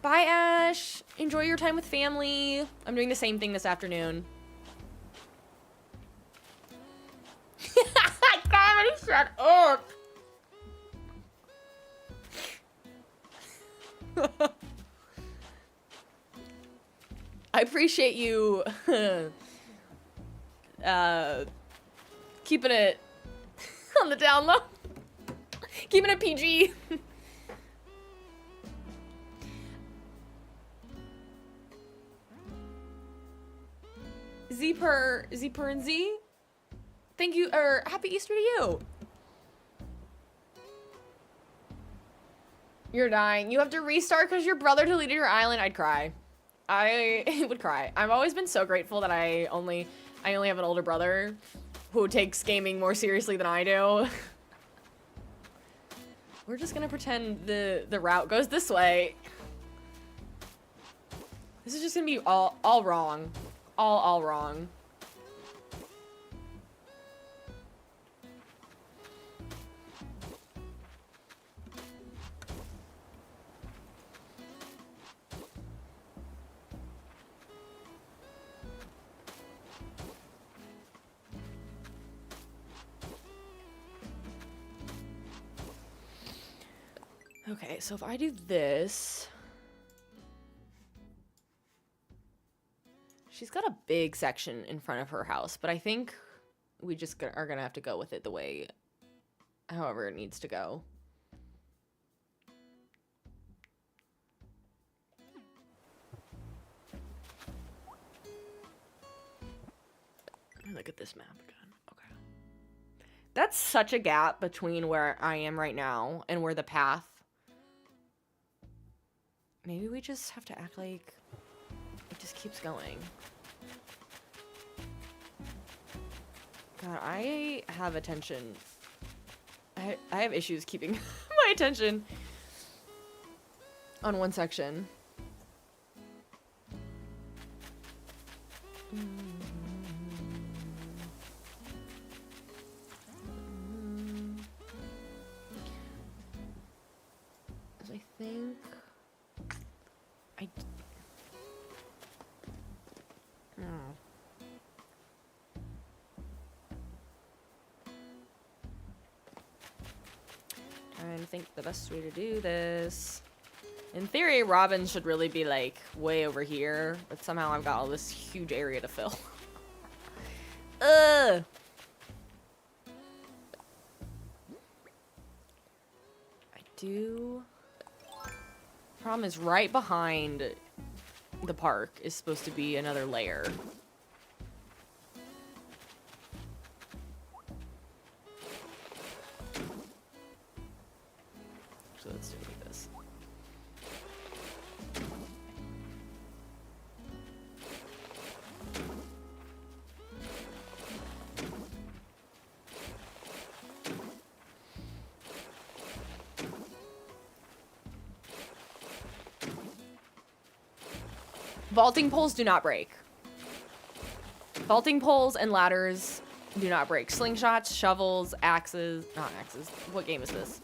Bye, Ash. Enjoy your time with family. I'm doing the same thing this afternoon. God, shut up. I appreciate you keeping it on the down low. Keeping it PG. Z-per and Z. Thank you, happy Easter to you. You're dying. You have to restart because your brother deleted your island. I'd cry. I would cry. I've always been so grateful that I only have an older brother who takes gaming more seriously than I do. We're just gonna pretend the route goes this way. This is just gonna be all wrong. All wrong. Okay, so if I do this... She's got a big section in front of her house, but I think we just are gonna have to go with it the way... however it needs to go. Look at this map again. Okay. That's such a gap between where I am right now and where the path... Maybe we just have to act like it just keeps going. God, I have attention. I have issues keeping my attention on one section. I think... best way to do this? In theory, robins should really be like way over here, but somehow I've got all this huge area to fill. Ugh. I do. Problem is, right behind the park is supposed to be another layer. So let's do it like this. Vaulting poles do not break. Vaulting poles and ladders do not break. Slingshots, shovels, axes, not axes. What game is this?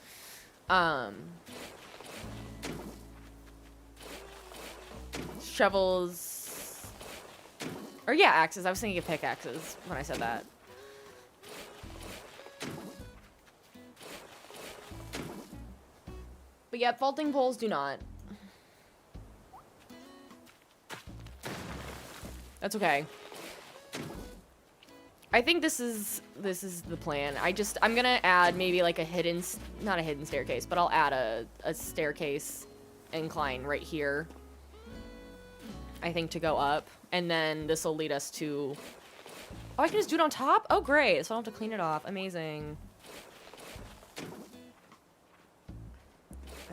Shovels. Or yeah, axes. I was thinking of pickaxes when I said that. But yeah, vaulting poles do not. That's okay. I think this is the plan. I'm gonna add maybe like a hidden, not a hidden staircase, but I'll add a staircase incline right here. I think to go up, and then this will lead us to. Oh, I can just do it on top. Oh, great! So I don't have to clean it off. Amazing.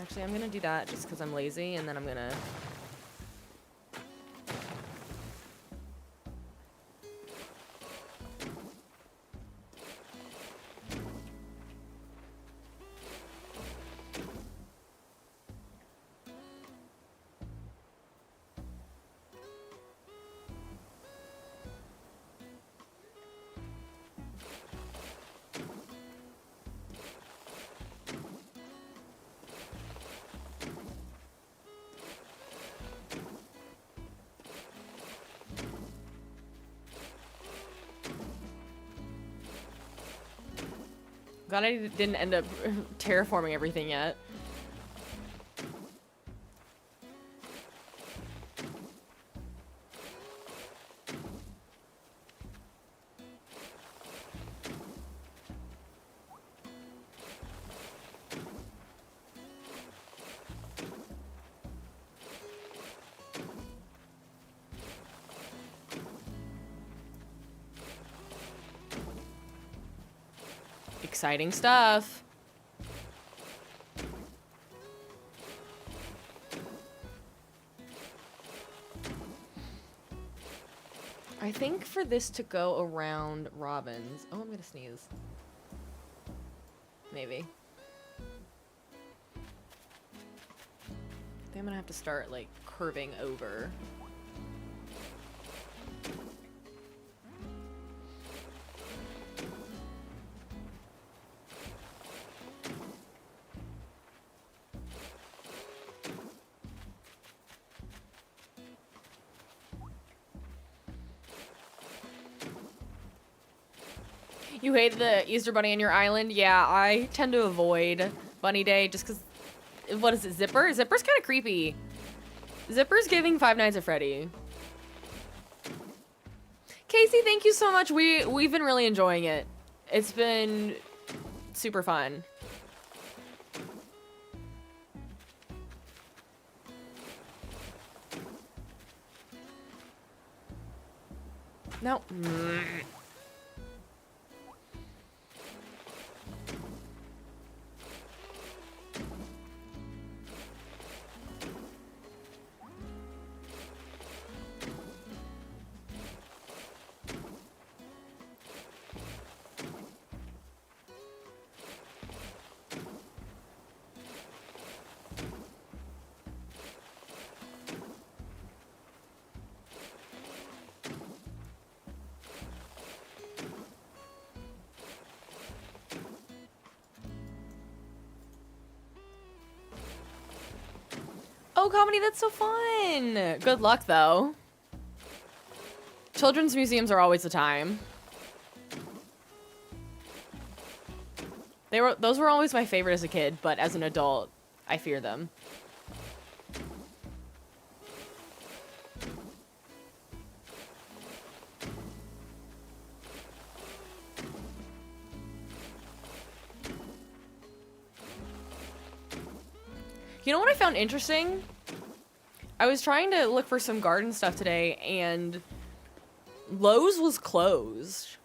Actually, I'm gonna do that just because I'm lazy, and then I'm gonna. Glad I didn't end up terraforming everything yet. Exciting stuff. I think for this to go around Robin's... Oh, I'm gonna sneeze. Maybe. I think I'm gonna have to start, like, curving over. You hate the Easter Bunny on your island? Yeah, I tend to avoid Bunny Day just because... What is it, Zipper? Zipper's kind of creepy. Zipper's giving Five Nights at Freddy. Casey, thank you so much. We've been really enjoying it. It's been super fun. No. Oh, comedy, that's so fun. Good luck, though. Children's museums are always the time. Those were always my favorite as a kid, but as an adult, I fear them. You know what I found interesting? I was trying to look for some garden stuff today, and Lowe's was closed.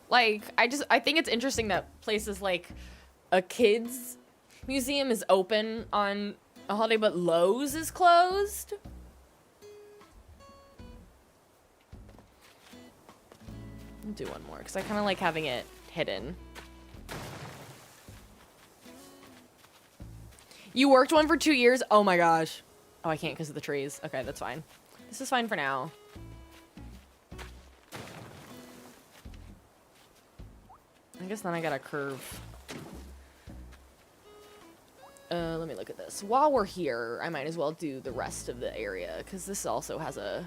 Like, I think it's interesting that places like a kids museum is open on a holiday, but Lowe's is closed. I'll do one more, because I kind of like having it hidden. You worked one for 2 years? Oh my gosh. Oh, I can't because of the trees. Okay, that's fine. This is fine for now. I guess then I gotta curve. Let me look at this. While we're here, I might as well do the rest of the area, because this also has a...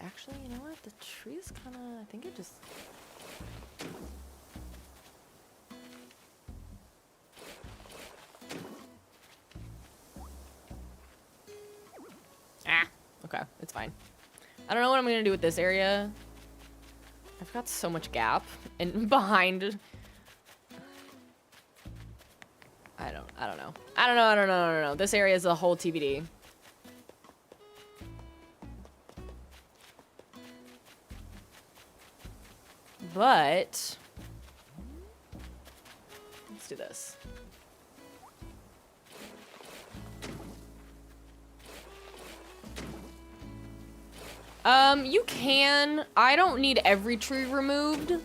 Actually, you know what? The tree's kind of... I think it just... Ah! Okay, it's fine. I don't know what I'm gonna do with this area. I've got so much gap and behind... I don't know. This area is a whole TBD. But let's do this. You can. I don't need every tree removed. And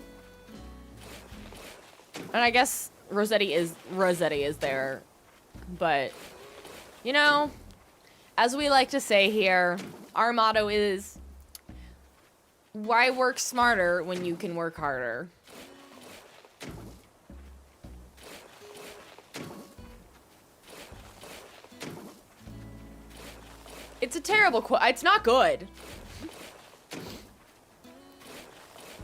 I guess Rossetti is there. But, you know, as we like to say here, our motto is, why work smarter when you can work harder? It's a terrible quote. It's not good.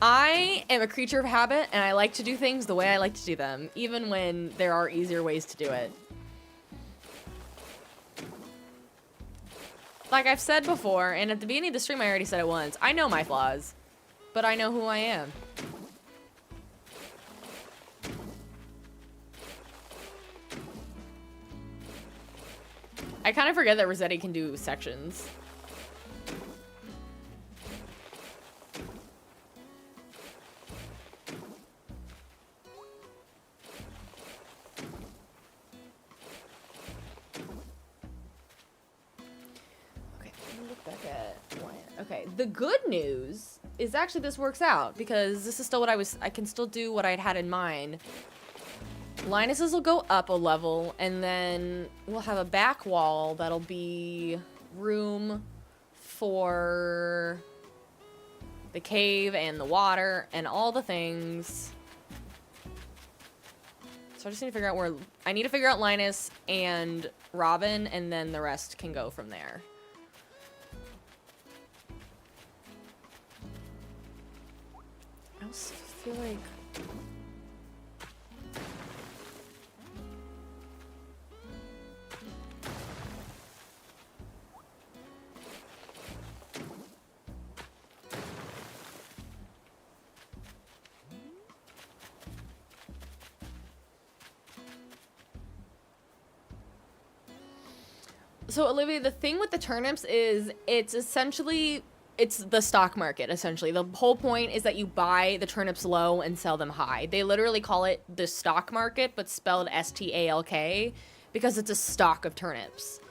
I am a creature of habit, and I like to do things the way I like to do them, even when there are easier ways to do it. Like I've said before, and at the beginning of the stream I already said it once, I know my flaws, but I know who I am. I kind of forget that Rossetti can do sections. Okay, the good news is actually this works out because this is still what I can still do what I'd had in mind. Linus's will go up a level, and then we'll have a back wall that'll be room for the cave and the water and all the things. So I just need to figure out I need to figure out Linus and Robin, and then the rest can go from there. I also feel like... So, Olivia, the thing with the turnips is it's the stock market, essentially. The whole point is that you buy the turnips low and sell them high. They literally call it the stock market, but spelled S-T-A-L-K, because it's a stock of turnips.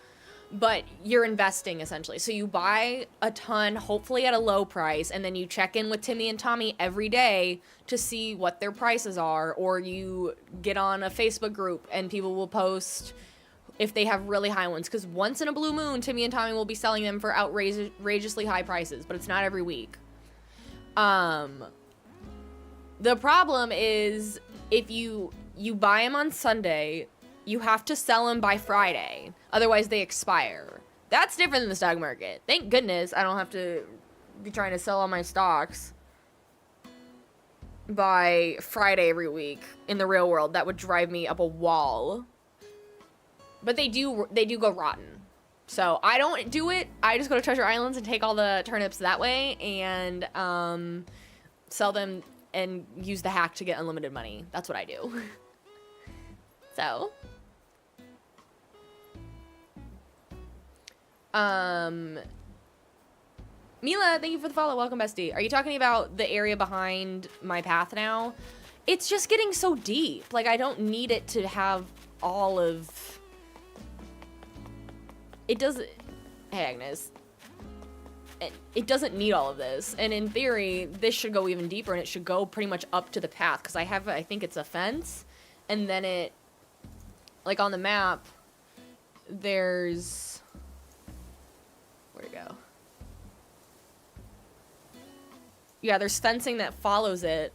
But you're investing, essentially. So you buy a ton, hopefully at a low price, and then you check in with Timmy and Tommy every day to see what their prices are, or you get on a Facebook group and people will post if they have really high ones, because once in a blue moon, Timmy and Tommy will be selling them for outrageously high prices, but it's not every week. The problem is if you buy them on Sunday, you have to sell them by Friday. Otherwise, they expire. That's different than the stock market. Thank goodness I don't have to be trying to sell all my stocks by Friday every week in the real world. That would drive me up a wall. But they do go rotten. So I don't do it. I just go to Treasure Islands and take all the turnips that way and sell them and use the hack to get unlimited money. That's what I do. So Mila, thank you for the follow. Welcome, bestie. Are you talking about the area behind my path now? It's just getting so deep. Like, I don't need it to have all of... It doesn't... Hey, Agnes. It doesn't need all of this. And in theory, this should go even deeper, and it should go pretty much up to the path. Because I think it's a fence. And then it... Like, on the map, there's... Where'd it go? Yeah, there's fencing that follows it.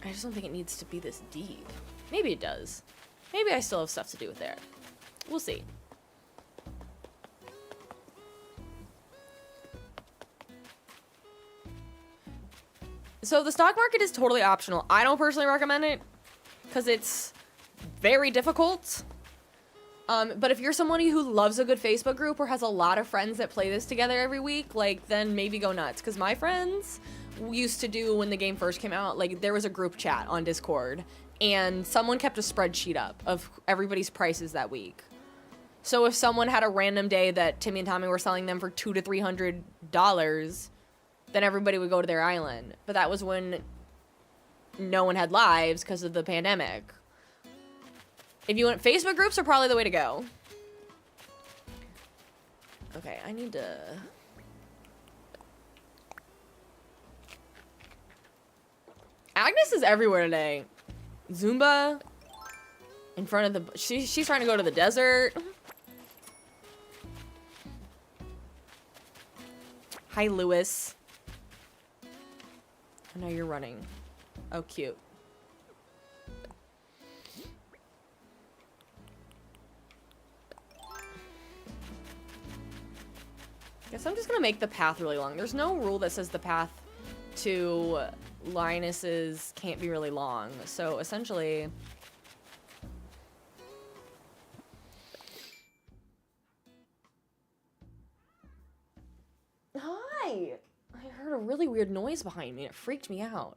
I just don't think it needs to be this deep. Maybe it does. Maybe I still have stuff to do with there. We'll see. So the stock market is totally optional. I don't personally recommend it because it's very difficult. But if you're somebody who loves a good Facebook group or has a lot of friends that play this together every week, like, then maybe go nuts. Because my friends used to do, when the game first came out, like, there was a group chat on Discord, and someone kept a spreadsheet up of everybody's prices that week. So if someone had a random day that Timmy and Tommy were selling them for $200 to $300, then everybody would go to their island. But that was when no one had lives because of the pandemic. If you want, Facebook groups are probably the way to go. Okay, I need to... Agnes is everywhere today. Zumba. In front of the... She's trying to go to the desert. Hi, Lewis. I know you're running. Oh, cute. Guess I'm just gonna make the path really long. There's no rule that says the path to Linus's can't be really long. So essentially... Hi! I heard a really weird noise behind me and it freaked me out.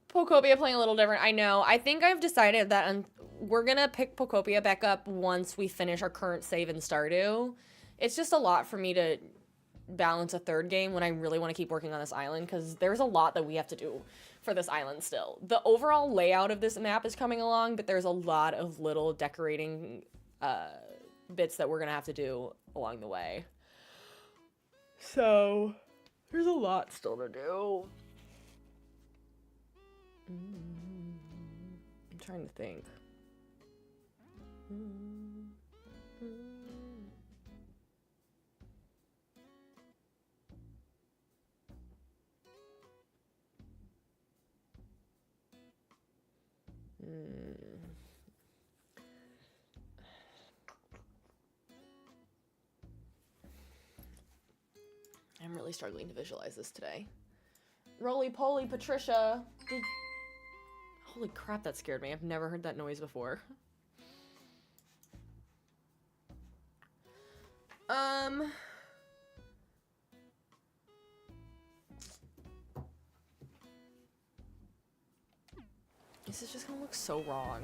Pokopia playing a little different. I know. I think I've decided that we're gonna pick Pokopia back up once we finish our current save in Stardew. It's just a lot for me to balance a third game when I really want to keep working on this island, because there's a lot that we have to do for this island still. The overall layout of this map is coming along, but there's a lot of little decorating bits that we're gonna have to do along the way. So, there's a lot still to do. I'm trying to think. I'm really struggling to visualize this today. Roly-poly, Patricia. Holy crap, that scared me. I've never heard that noise before. This is just gonna look so wrong.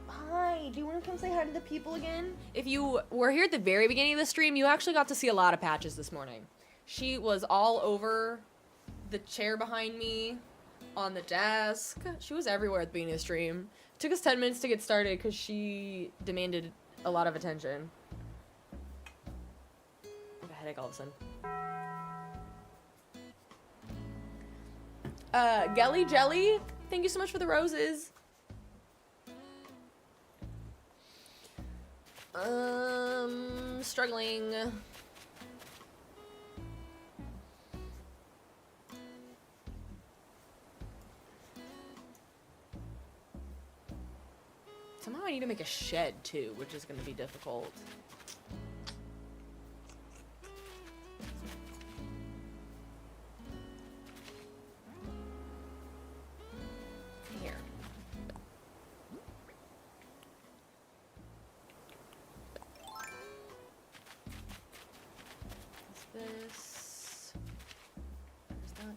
Hi, do you want to come say hi to the people again? If you were here at the very beginning of the stream, you actually got to see a lot of Patches this morning. She was all over the chair behind me, on the desk. She was everywhere at the beginning of the stream. It took us 10 minutes to get started because she demanded a lot of attention. I have a headache all of a sudden. Gelly Jelly, Thank you so much for the roses. Struggling. Somehow I need to make a shed too, which is going to be difficult. Here. This. There's that.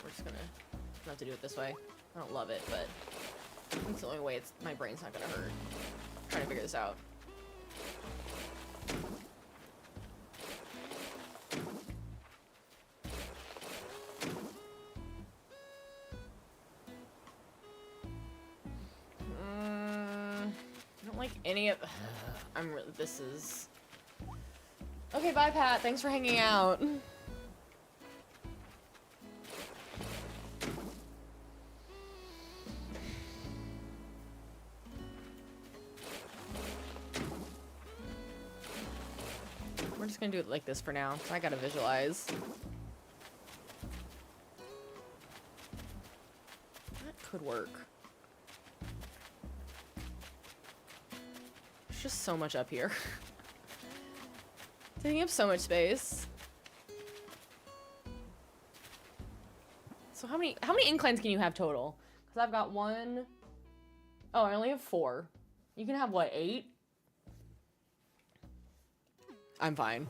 We're just gonna have to do it this way. I don't love it, but it's the only way. It's my brain's not gonna hurt. I'm trying to figure this out. I don't like any of. I'm really. This is. Okay, bye, Pat. Thanks for hanging out. We're just gonna do it like this for now, so I gotta visualize. That could work. There's just so much up here. Taking up so much space. So how many inclines can you have total? Because I've got 1. Oh, I only have 4. You can have what, 8? I'm fine.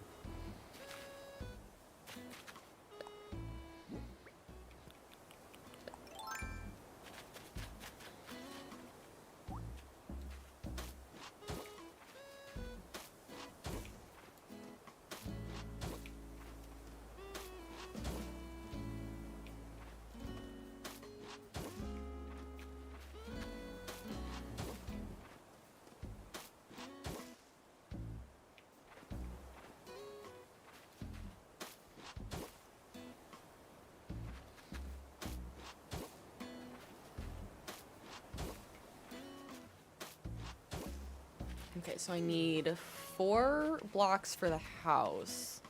Okay, so I need 4 blocks for the house.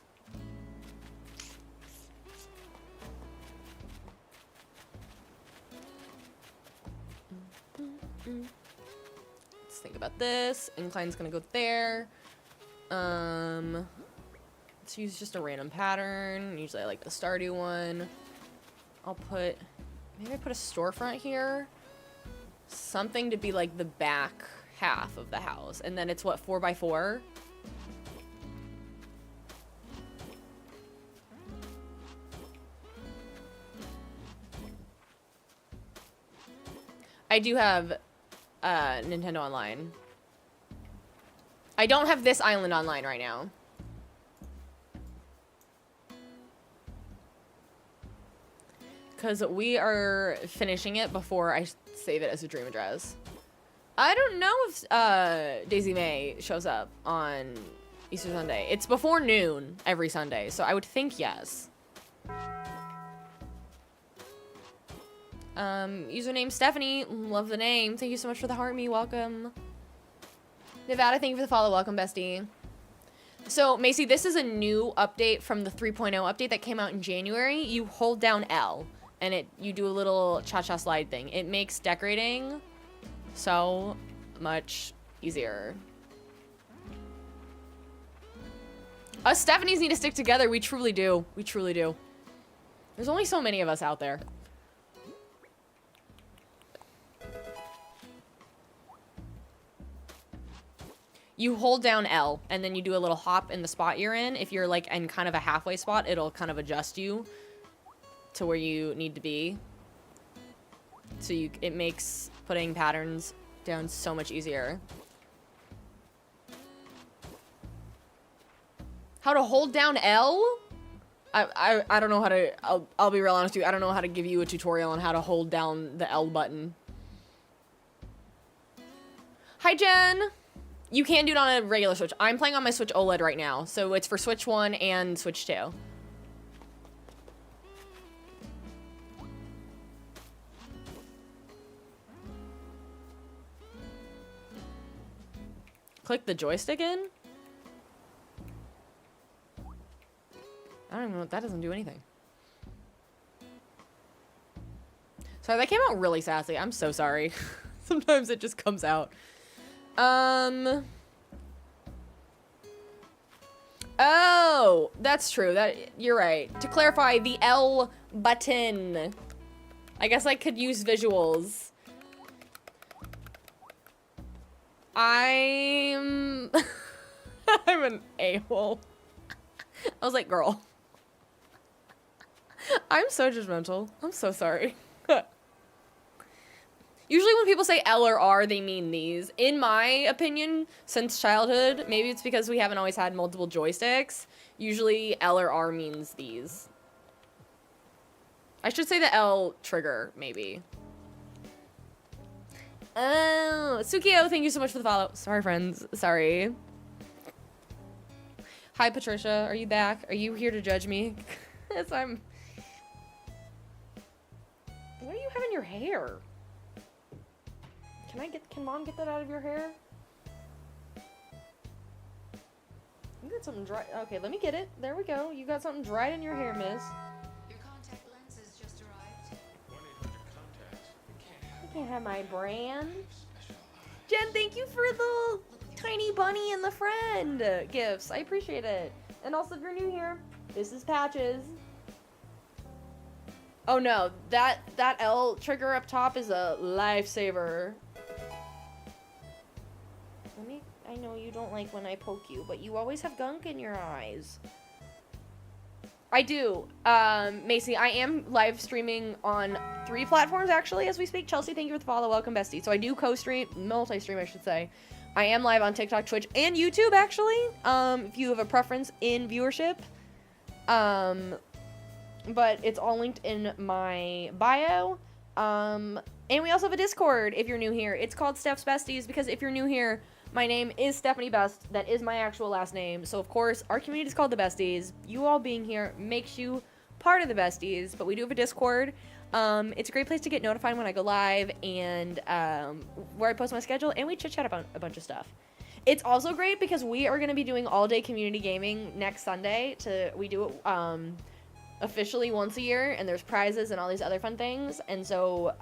Let's think about this. Incline's gonna go there. Let's use just a random pattern. Usually I like the Stardew one. I'll put, maybe I put a storefront here. Something to be like the back half of the house, and then it's what, 4x4? I do have Nintendo Online. I don't have this island online right now. Because we are finishing it before I save it as a dream address. I don't know if Daisy May shows up on Easter Sunday. It's before noon every Sunday, so I would think yes. Username Stephanie, love the name. Thank you so much for the heart me, welcome. Nevada, thank you for the follow, welcome bestie. So Macy, this is a new update from the 3.0 update that came out in January. You hold down L and you do a little cha-cha slide thing. It makes decorating so much easier. Us Stephanies need to stick together. We truly do. We truly do. There's only so many of us out there. You hold down L, and then you do a little hop in the spot you're in. If you're like in kind of a halfway spot, it'll kind of adjust you to where you need to be. So it makes putting patterns down so much easier. How to hold down L? I don't know how to, I'll be real honest with you, I don't know how to give you a tutorial on how to hold down the L button. Hi, Jen! You can do it on a regular Switch. I'm playing on my Switch OLED right now, so it's for Switch 1 and Switch 2. Click the joystick in? I don't even know. That doesn't do anything. Sorry, that came out really sassy. I'm so sorry. Sometimes it just comes out. Oh, that's true. You're right. To clarify, the L button. I guess I could use visuals. I'm an a-hole. I was like, girl. I'm so judgmental. I'm so sorry. Usually when people say L or R, they mean these. In my opinion, since childhood, maybe it's because we haven't always had multiple joysticks, usually L or R means these. I should say the L trigger, maybe. Oh, Sukio, thank you so much for the follow. Sorry, friends. Sorry. Hi, Patricia. Are you back? Are you here to judge me? Yes, I'm... What do you have in your hair? Can Mom get that out of your hair? You got something dry. Okay, let me get it. There we go. You got something dried in your hair, miss. Your contact lenses just arrived. 1-800-CONTACT. You can't have my brand. Jen, thank you for the tiny bunny and the friend gifts. I appreciate it. And also, if you're new here, this is Patches. Oh no, that L trigger up top is a lifesaver. I know you don't like when I poke you, but you always have gunk in your eyes. I do. Macy, I am live streaming on 3 platforms actually as we speak. Chelsea, thank you for the follow. Welcome, bestie. So I do co-stream, multi-stream, I should say. I am live on TikTok, Twitch, and YouTube actually. If you have a preference in viewership. But it's all linked in my bio. And we also have a Discord if you're new here. It's called Steph's Besties because if you're new here, my name is Stephanie Best. That is my actual last name. So, of course, our community is called the Besties. You all being here makes you part of the Besties. But we do have a Discord. It's a great place to get notified when I go live and where I post my schedule. And we chit-chat about a bunch of stuff. It's also great because we are going to be doing all-day community gaming next Sunday. We do it officially once a year. And there's prizes and all these other fun things. And so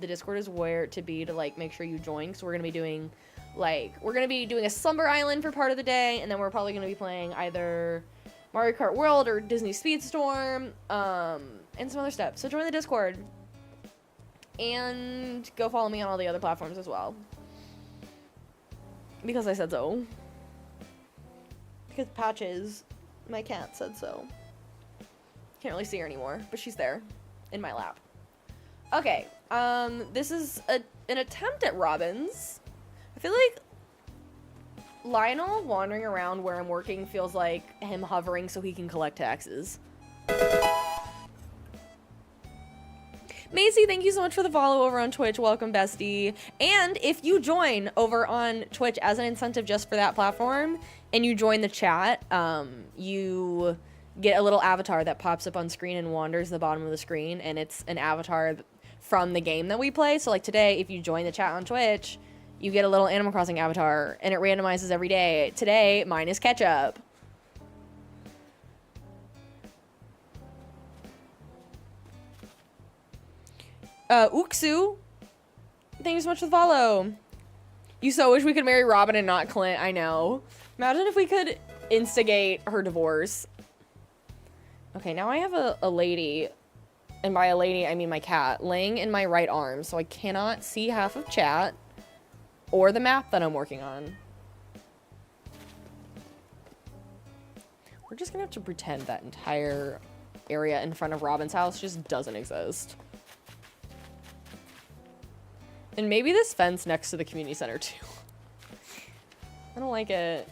the Discord is where to be to, like, make sure you join. So we're going to be doing... we're going to be doing a Slumber Island for part of the day, and then we're probably going to be playing either Mario Kart World or Disney Speedstorm, and some other stuff. So join the Discord. And go follow me on all the other platforms as well. Because I said so. Because Patches, my cat, said so. Can't really see her anymore, but she's there in my lap. Okay, this is an attempt at Robin's. I feel like Lionel wandering around where I'm working feels like him hovering so he can collect taxes. Macy, thank you so much for the follow over on Twitch. Welcome, bestie. And if you join over on Twitch as an incentive just for that platform, and you join the chat, you get a little avatar that pops up on screen and wanders the bottom of the screen, and it's an avatar from the game that we play. So like today, if you join the chat on Twitch, you get a little Animal Crossing avatar, and it randomizes every day. Today, mine is Ketchup. Uksu, thank you so much for the follow. You so wish we could marry Robin and not Clint. I know. Imagine if we could instigate her divorce. Okay, now I have a lady, and by a lady, I mean my cat, laying in my right arm, so I cannot see half of chat or the map that I'm working on. We're just gonna have to pretend that entire area in front of Robin's house just doesn't exist. And maybe this fence next to the community center too. I don't like it.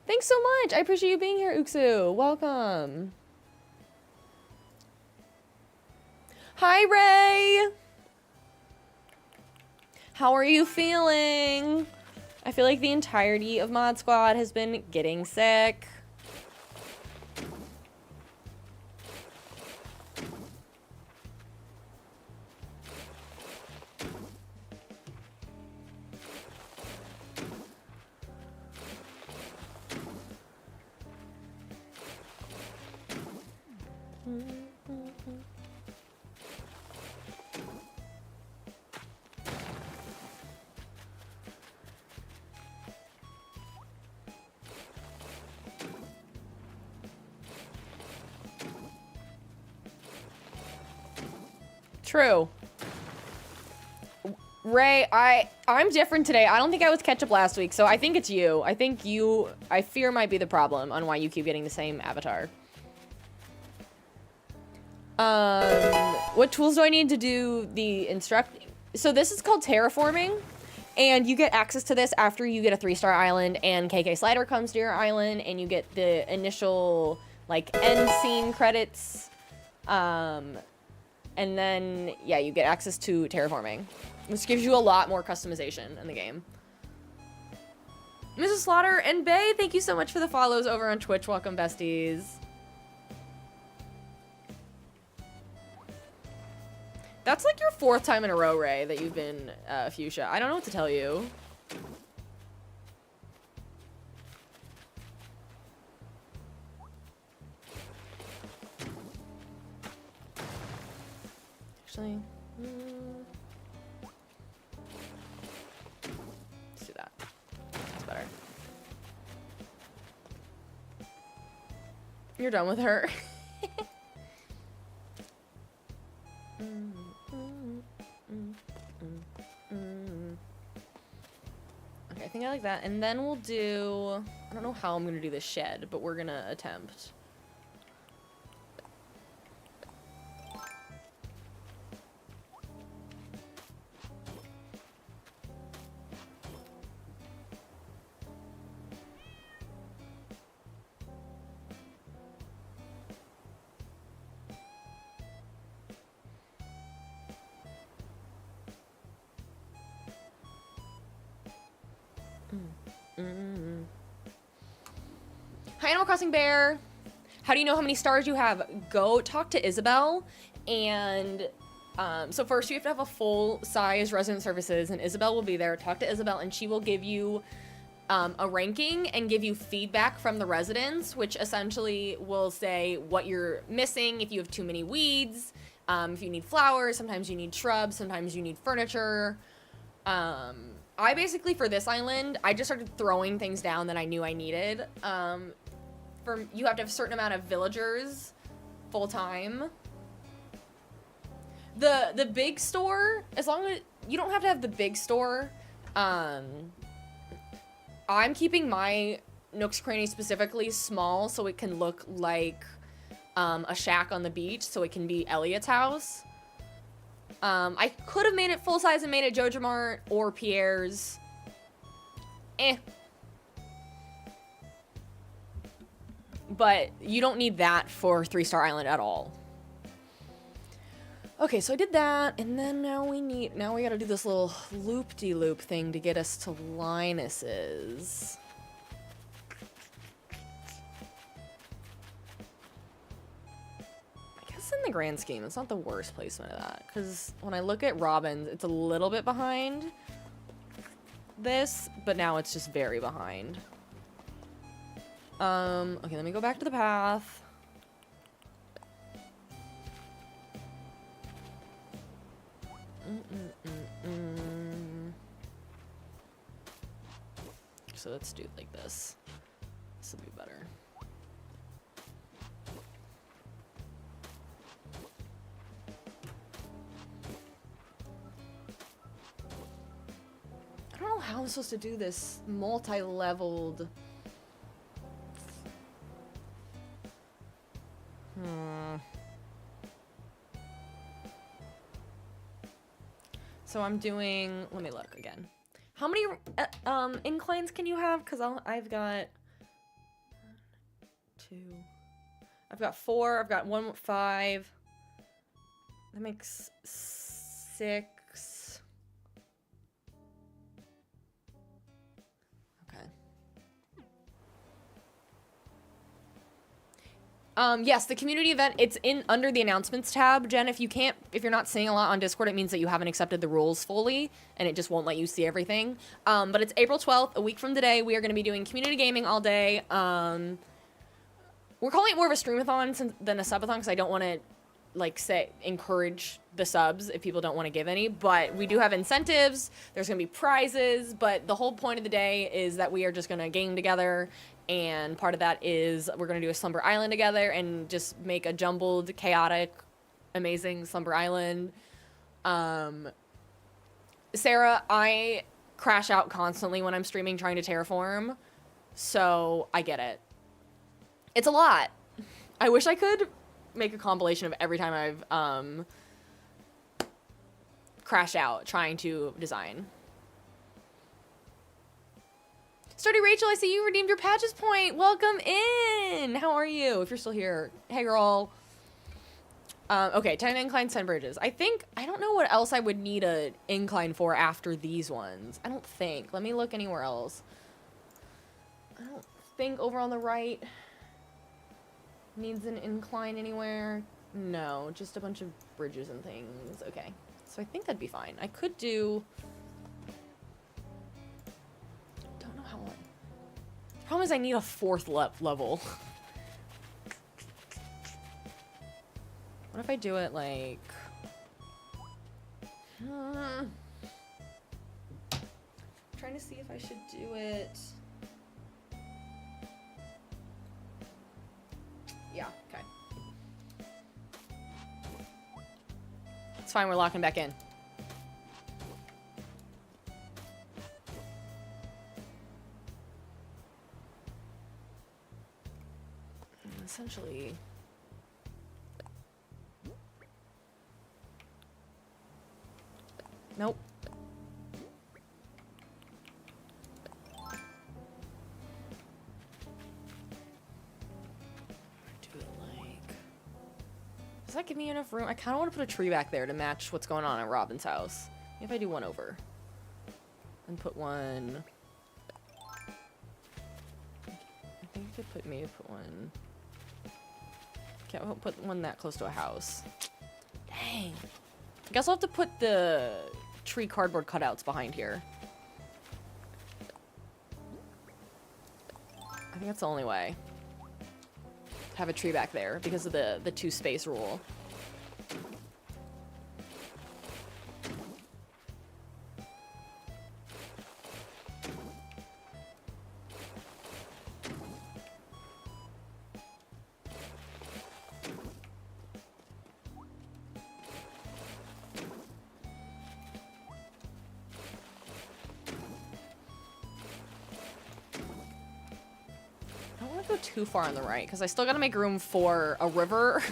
Thanks so much. I appreciate you being here, Uksu. Welcome. Hi, Ray. How are you feeling? I feel like the entirety of Mod Squad has been getting sick. True. Ray, I'm different today. I don't think I was ketchup last week, so I think it's you. I fear might be the problem on why you keep getting the same avatar. What tools do I need to do the instruct? So this is called terraforming, and you get access to this after you get a 3-star island and KK Slider comes to your island, and you get the initial, like, end scene credits. And then, yeah, you get access to terraforming, which gives you a lot more customization in the game. Mrs. Slaughter and Bay, thank you so much for the follows over on Twitch. Welcome, besties. That's like your 4th time in a row, Ray, that you've been Fuchsia. I don't know what to tell you. Actually, let's do that. That's better. You're done with her. Okay, I think I like that. And then we'll do... I don't know how I'm gonna do this shed, but we're gonna attempt. Hi, Animal Crossing Bear. How do you know how many stars you have? Go talk to Isabel. And so first you have to have a full-size resident services, and Isabel will be there. Talk to Isabel, and she will give you a ranking and give you feedback from the residents, which essentially will say what you're missing, if you have too many weeds, if you need flowers, sometimes you need shrubs, sometimes you need furniture. I basically, for this island, I just started throwing things down that I knew I needed. You have to have a certain amount of villagers full-time. The big store, as long as you don't have to have the big store. I'm keeping my Nook's Cranny specifically small so it can look like a shack on the beach, so it can be Elliot's house. I could have made it full size and made it Jojo Mart or Pierre's. But you don't need that for 3-star island at all. Okay, so I did that, and then now we gotta do this little loop-de-loop thing to get us to Linus's. I guess in the grand scheme, it's not the worst placement of that, because when I look at Robin's, it's a little bit behind this, but now it's just very behind. Okay, let me go back to the path. So let's do it like this. This will be better. I don't know how I'm supposed to do this multi-leveled. So I'm doing, let me look again. How many inclines can you have? Because I've got 2. I've got 4. I've got 1 with 5. That makes 6. Yes, the community event, it's under the announcements tab. Jen, if you're not seeing a lot on Discord, it means that you haven't accepted the rules fully, and it just won't let you see everything. But it's April 12th, a week from today. We are going to be doing community gaming all day. we're calling it more of a streamathon than a subathon because I don't want to, like, encourage the subs if people don't want to give any. But we do have incentives. There's going to be prizes. But the whole point of the day is that we are just going to game together. And part of that is we're going to do a Slumber Island together and just make a jumbled, chaotic, amazing Slumber Island. Sarah, I crash out constantly when I'm streaming trying to terraform. So I get it. It's a lot. I wish I could make a compilation of every time I've crashed out trying to design. Sturdy Rachel, I see you redeemed your Patches point. Welcome in. How are you? If you're still here. Hey, girl. Okay, 10 inclines, 10 bridges. I don't know what else I would need an incline for after these ones. I don't think. Let me look anywhere else. I don't think over on the right needs an incline anywhere. No, just a bunch of bridges and things. Okay, so I think that'd be fine. I could do... Don't know how... The problem is I need a 4th level. What if I do it like... trying to see if I should do it... Yeah, okay. It's fine, we're locking back in. Essentially... Nope. Do it like... Does that give me enough room? I kind of want to put a tree back there to match what's going on at Robin's house. If I do one over. And put one... I think I could maybe put one... Can't put one that close to a house. Dang. I guess I'll have to put the tree cardboard cutouts behind here. I think that's the only way. Have a tree back there because of the 2 space rule. Too far on the right because I still got to make room for a river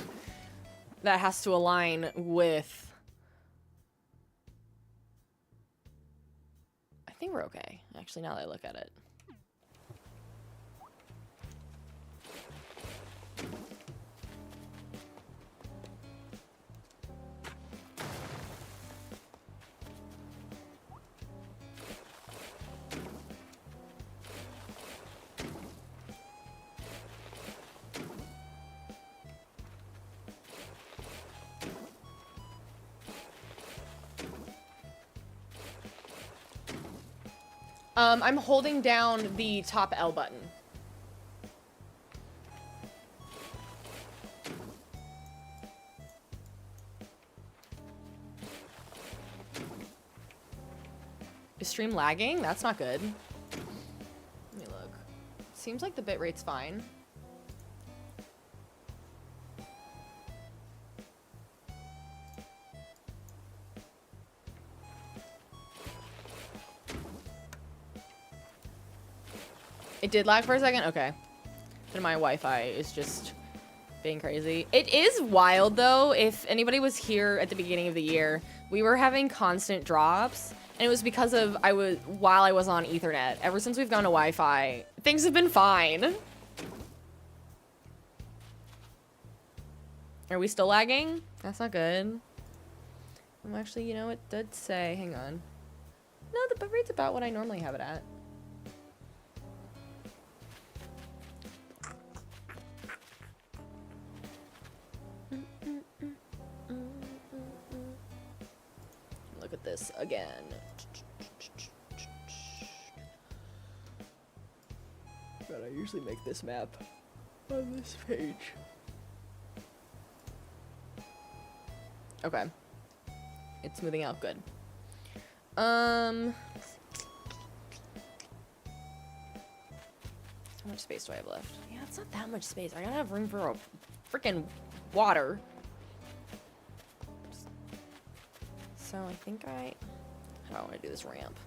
that has to align with... I think we're okay, actually, now that I look at it. I'm holding down the top L button. Is stream lagging? That's not good. Let me look. Seems like the bitrate's fine. It did lag for a second? Okay. Then my Wi-Fi is just being crazy. It is wild, though. If anybody was here at the beginning of the year, we were having constant drops. And it was because of while I was on Ethernet. Ever since we've gone to Wi-Fi, things have been fine. Are we still lagging? That's not good. Actually, you know, it did say... Hang on. No, the bitrate's about what I normally have it at. Look at this again. God, I usually make this map on this page. Okay. It's smoothing out good. How much space do I have left? Yeah, it's not that much space. I gotta have room for a freaking water. So I think how do I want to do this ramp?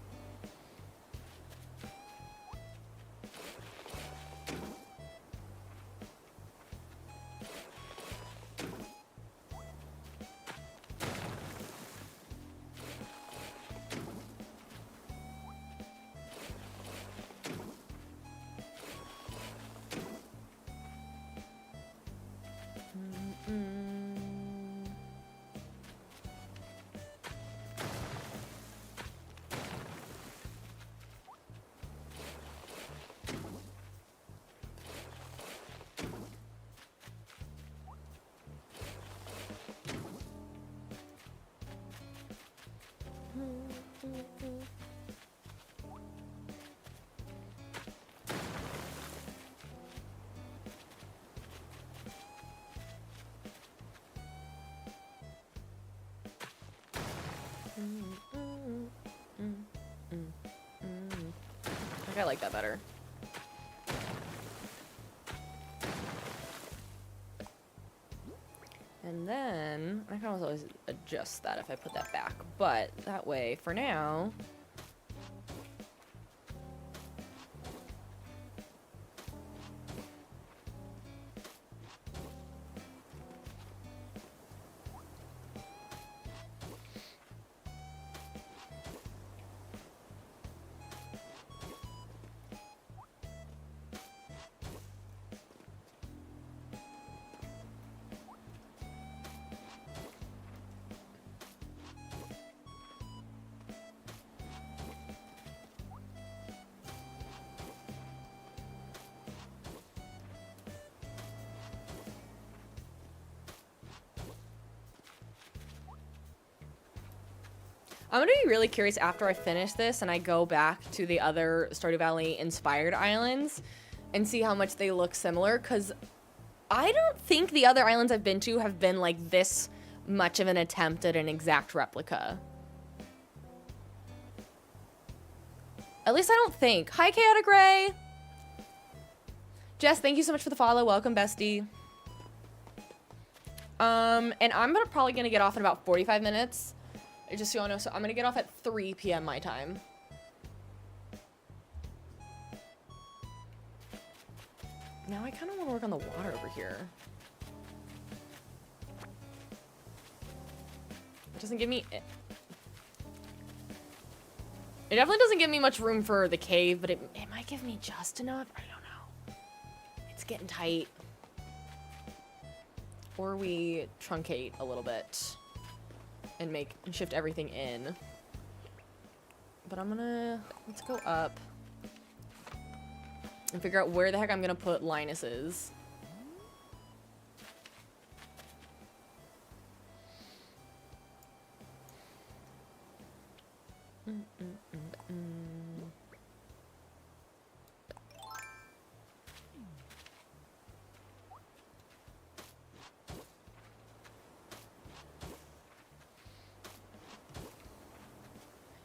I think I like that better. And then I can always adjust that if I put that back, but that way for now. I'm gonna be really curious after I finish this and I go back to the other Stardew Valley inspired islands and see how much they look similar, because I don't think the other islands I've been to have been like this much of an attempt at an exact replica. At least I don't think. Hi, Chaotic Ray! Jess, thank you so much for the follow. Welcome, bestie. And I'm probably gonna get off in about 45 minutes. Just so you all know, so I'm gonna get off at 3 p.m. my time. Now I kind of want to work on the water over here. It doesn't give me... It definitely doesn't give me much room for the cave, but it might give me just enough. I don't know. It's getting tight. Or we truncate a little bit. And shift everything in. But let's go up. And figure out where the heck I'm gonna put Linus's.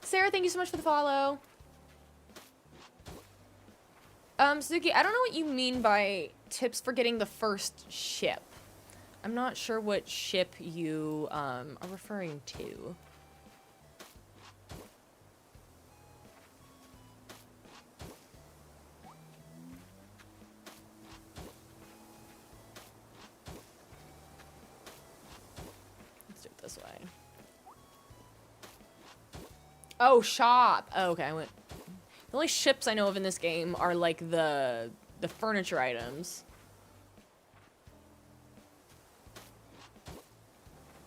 Sarah, thank you so much for the follow. Suzuki, I don't know what you mean by tips for getting the first ship. I'm not sure what ship you are referring to. Let's do it this way. Oh, shop. Oh, okay, I went... The only ships I know of in this game are, like, the furniture items.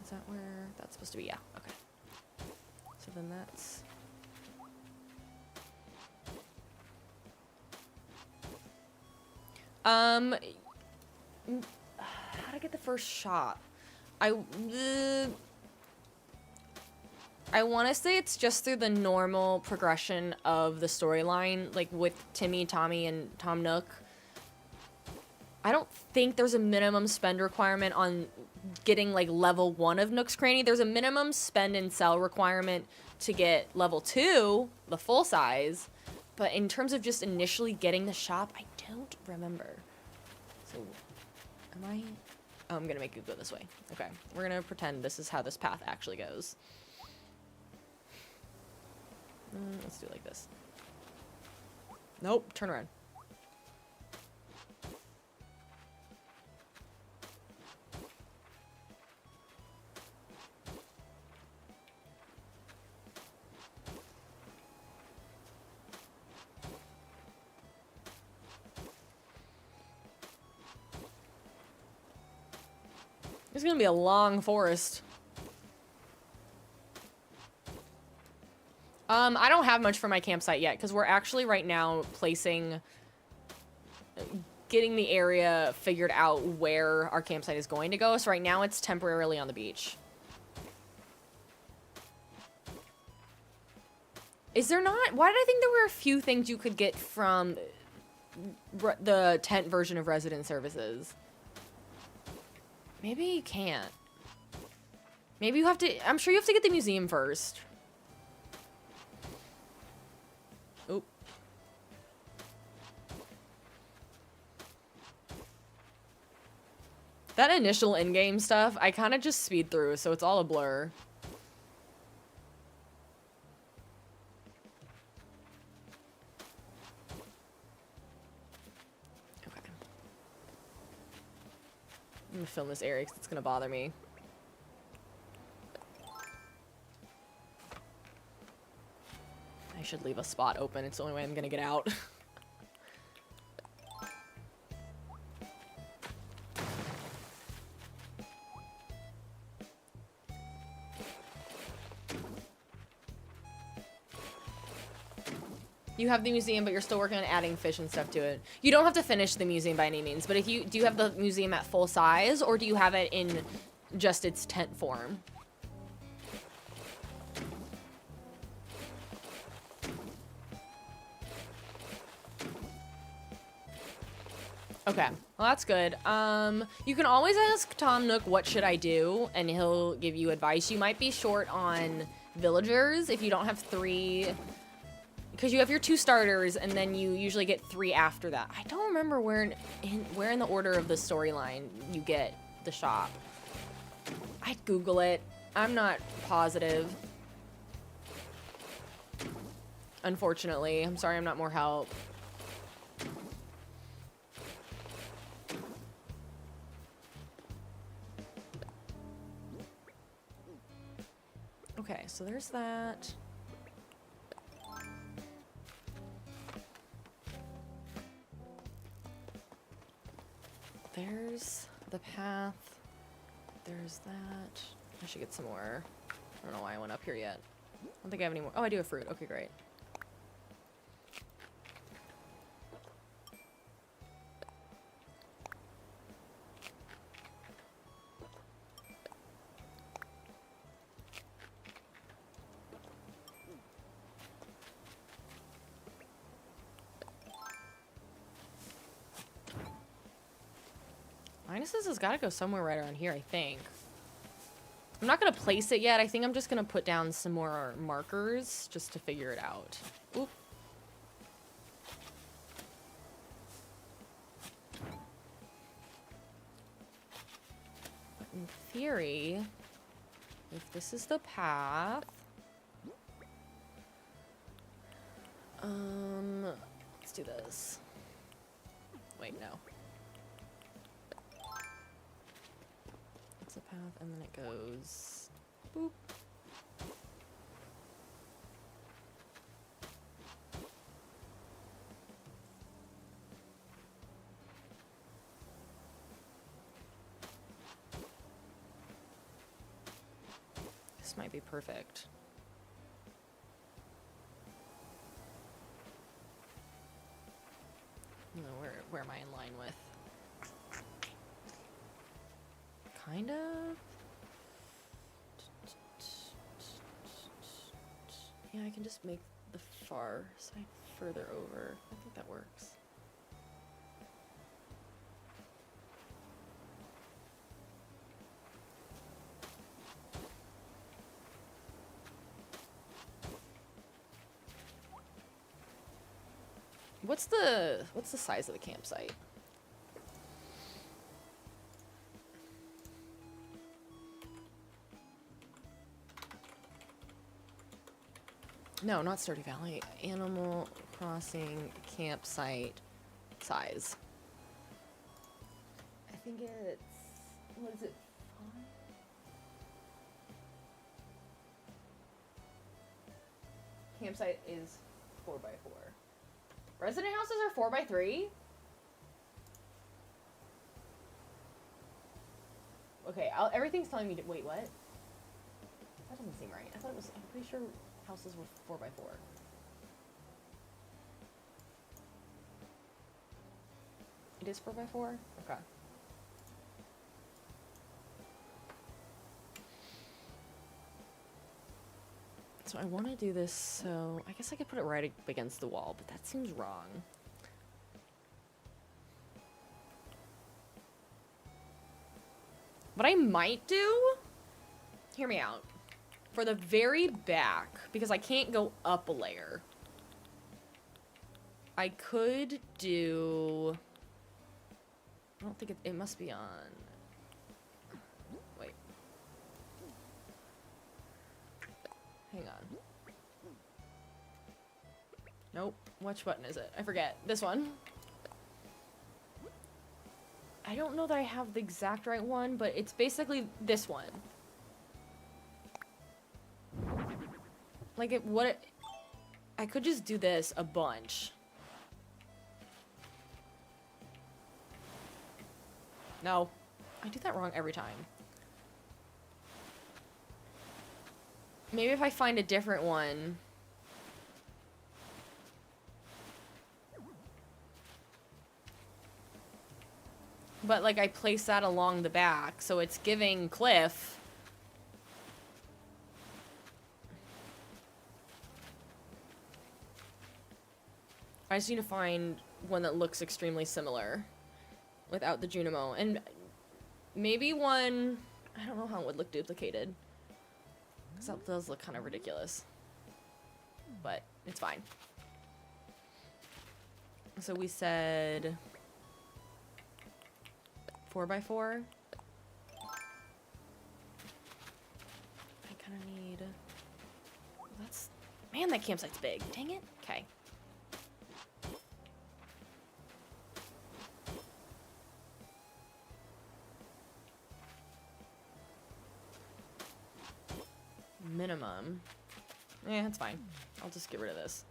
Is that where that's supposed to be? Yeah, okay. So then that's... How to get the first shop? I want to say it's just through the normal progression of the storyline, like with Timmy, Tommy, and Tom Nook. I don't think there's a minimum spend requirement on getting like level 1 of Nook's Cranny. There's a minimum spend and sell requirement to get level 2, the full size. But in terms of just initially getting the shop, I don't remember. So, am I? Oh, I'm gonna make it go this way. Okay, we're gonna pretend this is how this path actually goes. Let's do it like this. Nope, turn around. It's gonna be a long forest. I don't have much for my campsite yet, because we're actually right now getting the area figured out where our campsite is going to go. So right now it's temporarily on the beach. Is there not? Why did I think there were a few things you could get from the tent version of Resident Services? Maybe you can't. Maybe you have to, I'm sure you have to get the museum first. Oop. That initial in-game stuff, I kind of just speed through, so it's all a blur. Okay. I'm gonna film this area because it's gonna bother me. I should leave a spot open. It's the only way I'm gonna get out. You have the museum, but you're still working on adding fish and stuff to it. You don't have to finish the museum by any means, but if you do you have the museum at full size, or do you have it in just its tent form? Okay, well that's good. You can always ask Tom Nook, what should I do? And he'll give you advice. You might be short on villagers if you don't have 3, because you have your 2 starters and then you usually get 3 after that. I don't remember where in the order of the storyline you get the shop. I'd Google it. I'm not positive. Unfortunately, I'm sorry I'm not more help. Okay, so there's that. There's the path. There's that. I should get some more. I don't know why I went up here yet. I don't think I have any more. Oh, I do have fruit. Okay, great. This has got to go somewhere right around here, I think. I'm not going to place it yet. I think I'm just going to put down some more markers just to figure it out. Oop. But in theory, if this is the path... let's do this. Wait, no. The path, and then it goes boop. This might be perfect. No, where am I in line with? Kind of. Yeah, I can just make the far side further over. I think that works. What's the size of the campsite? No, not Stardew Valley. Animal Crossing campsite size. I think it's, what is it? 5? Campsite is 4x4. Resident houses are 4x3? Okay, everything's telling me to, wait, what? That doesn't seem right. I thought it was, I'm pretty sure houses were 4x4. It is 4x4? Okay. So I want to do this, so I guess I could put it right up against the wall, but that seems wrong. What I might do, hear me out, for the very back, because I can't go up a layer, I could do, I don't think it must be on, wait. Hang on. Nope. Which button is it? I forget. This one. I don't know that I have the exact right one, but it's basically this one. Like, I could just do this a bunch. No. I do that wrong every time. Maybe if I find a different one. But, like, I place that along the back, so it's giving cliff. I just need to find one that looks extremely similar without the Junimo. And maybe one, I don't know how it would look duplicated. Because that does look kind of ridiculous. But it's fine. So we said 4x4. I kind of need, that's, man, that campsite's big. Dang it. Okay. Minimum. Yeah, that's fine. I'll just get rid of this.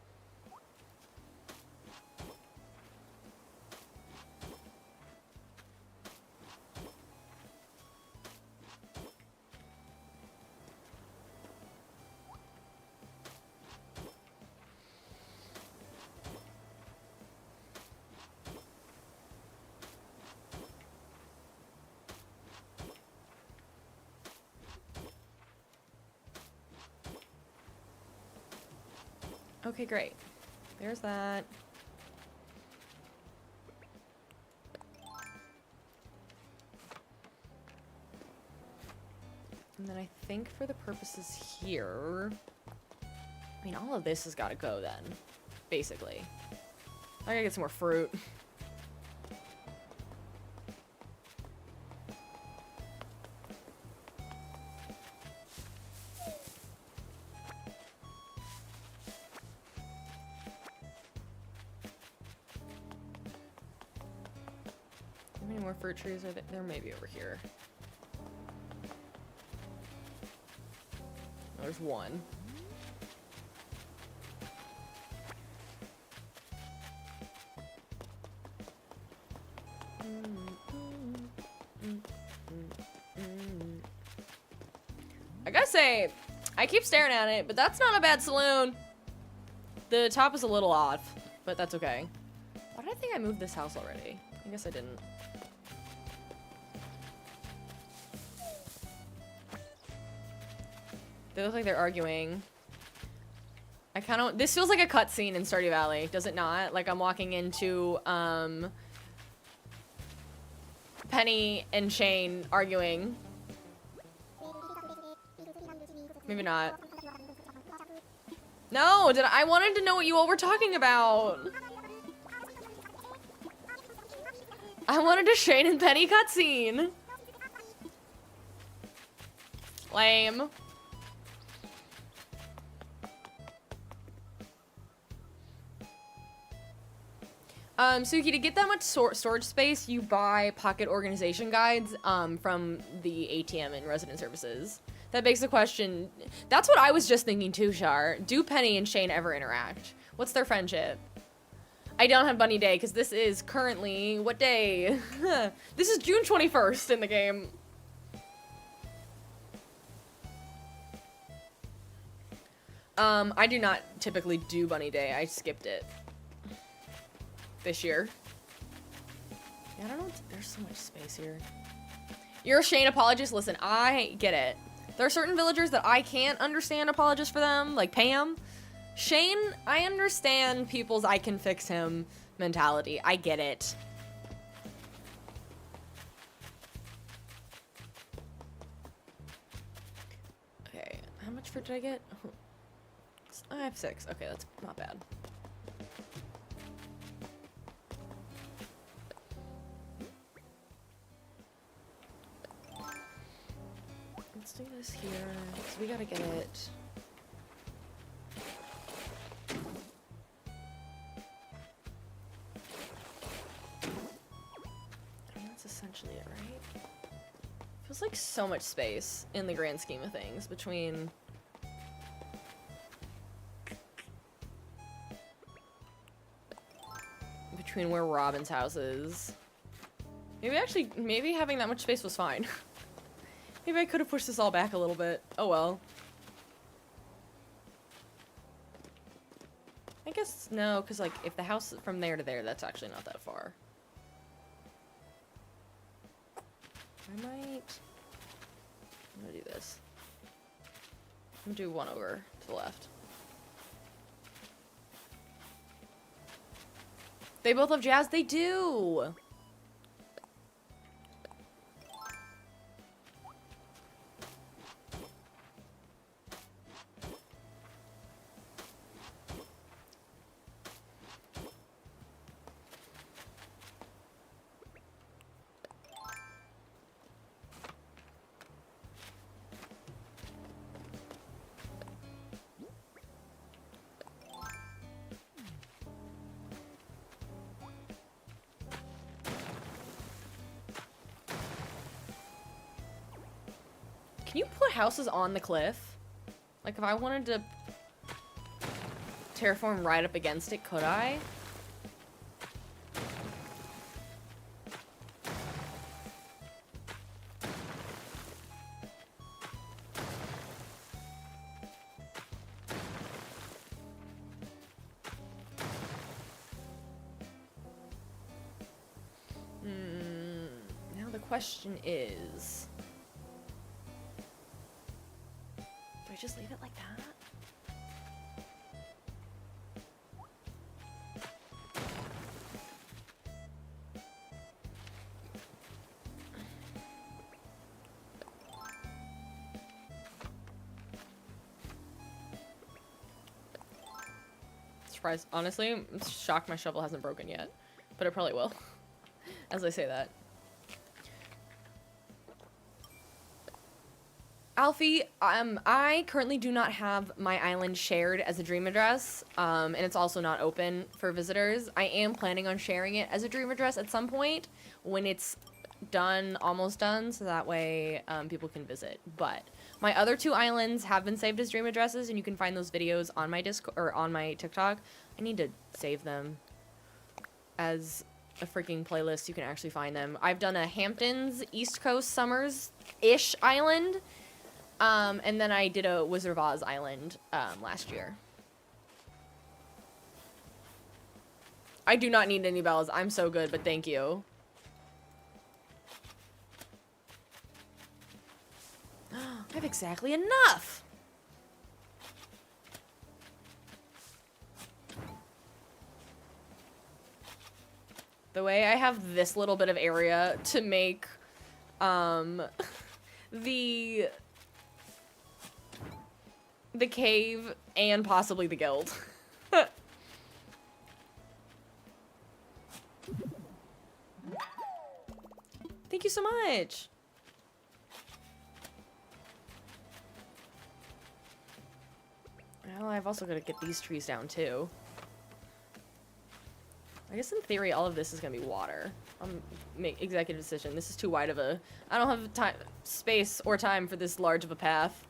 Okay, great. There's that. And then I think for the purposes here, I mean, all of this has got to go then, basically. I gotta get some more fruit. How many more fruit trees are there? There may be over here. There's one. I gotta say, I keep staring at it, but that's not a bad saloon. The top is a little off, but that's okay. Why did I think I moved this house already? I guess I didn't. They look like they're arguing. I kind of... This feels like a cutscene in Stardew Valley, does it not? Like I'm walking into, Penny and Shane arguing. Maybe not. No, I wanted to know what you all were talking about. I wanted a Shane and Penny cutscene. Lame. Suki, to get that much storage space, you buy pocket organization guides from the ATM and resident services. That begs the question. That's what I was just thinking too, Char. Do Penny and Shane ever interact? What's their friendship? I don't have Bunny Day because this is currently what day? This is June 21st in the game. I do not typically do Bunny Day. I skipped it this year. Yeah, I don't know. There's so much space here. You're a Shane apologist. Listen, I get it. There are certain villagers that I can't understand apologists for them, like Pam. Shane, I understand people's I can fix him mentality. I get it. Okay, how much fruit did I get? I have 6. Okay, that's not bad. Let's do this here. So we gotta get it. I mean, that's essentially it, right? Feels like so much space in the grand scheme of things between where Robin's house is. Maybe having that much space was fine. Maybe I could have pushed this all back a little bit. Oh well. I guess no, because like if the house from there to there, that's actually not that far. I'm gonna do this. I'm gonna do one over to the left. They both love jazz? They do! Can you put houses on the cliff? Like, if I wanted to terraform right up against it, could I? Now the question is... do I just leave it like that? Surprised, honestly, I'm shocked my shovel hasn't broken yet, but it probably will, as I say that. Alfie, I currently do not have my island shared as a dream address, and it's also not open for visitors. I am planning on sharing it as a dream address at some point when it's done, almost done, so that way people can visit. But my other 2 islands have been saved as dream addresses, and you can find those videos on my Discord or on my TikTok. I need to save them as a freaking playlist. You can actually find them. I've done a Hamptons East Coast Summers-ish island. And then I did a Wizard of Oz island, last year. I do not need any bells. I'm so good, but thank you. I have exactly enough! The way I have this little bit of area to make, the cave and possibly the guild. Thank you so much. Well, I've also got to get these trees down too. I guess in theory, all of this is gonna be water. Make executive decision. This is too wide of a. I don't have time, space, or time for this large of a path.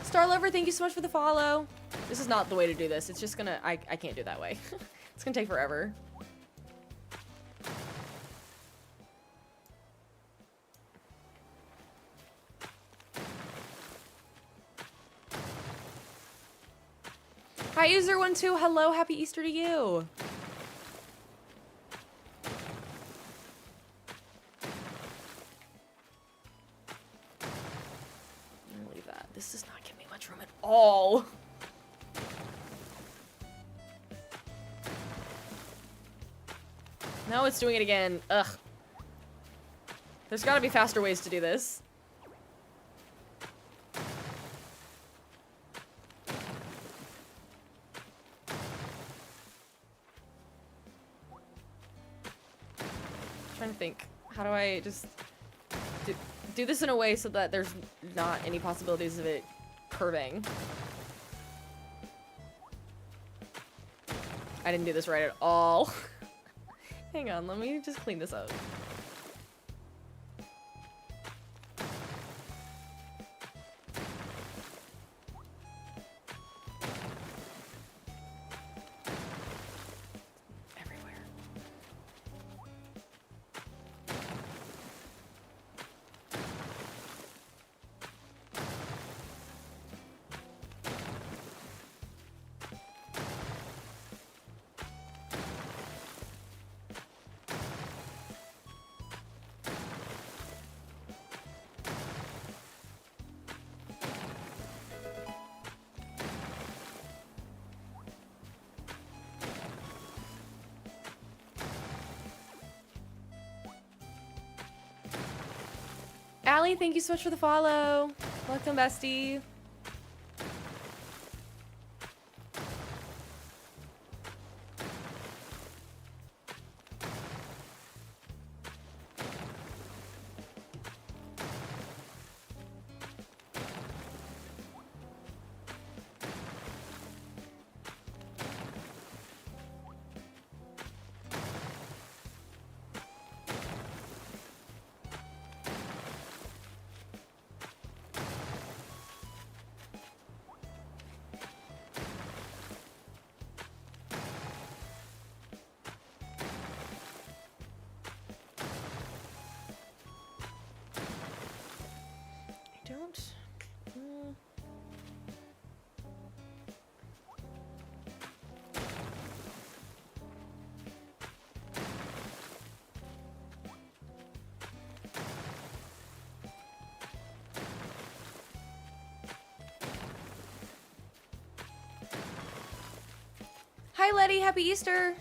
Star Lover, thank you so much for the follow. This is not the way to do this. It's just gonna... I can't do it that way. It's gonna take forever. Hi, user12. Hello, happy Easter to you. I'm gonna leave that. This does not give me much room at all. No, it's doing it again. Ugh. There's gotta be faster ways to do this. Trying to think. How do I just do this in a way so that there's not any possibilities of it curving? I didn't do this right at all. Hang on, let me just clean this up. Allie, thank you so much for the follow. Welcome, bestie. Hi, Letty. Happy Easter.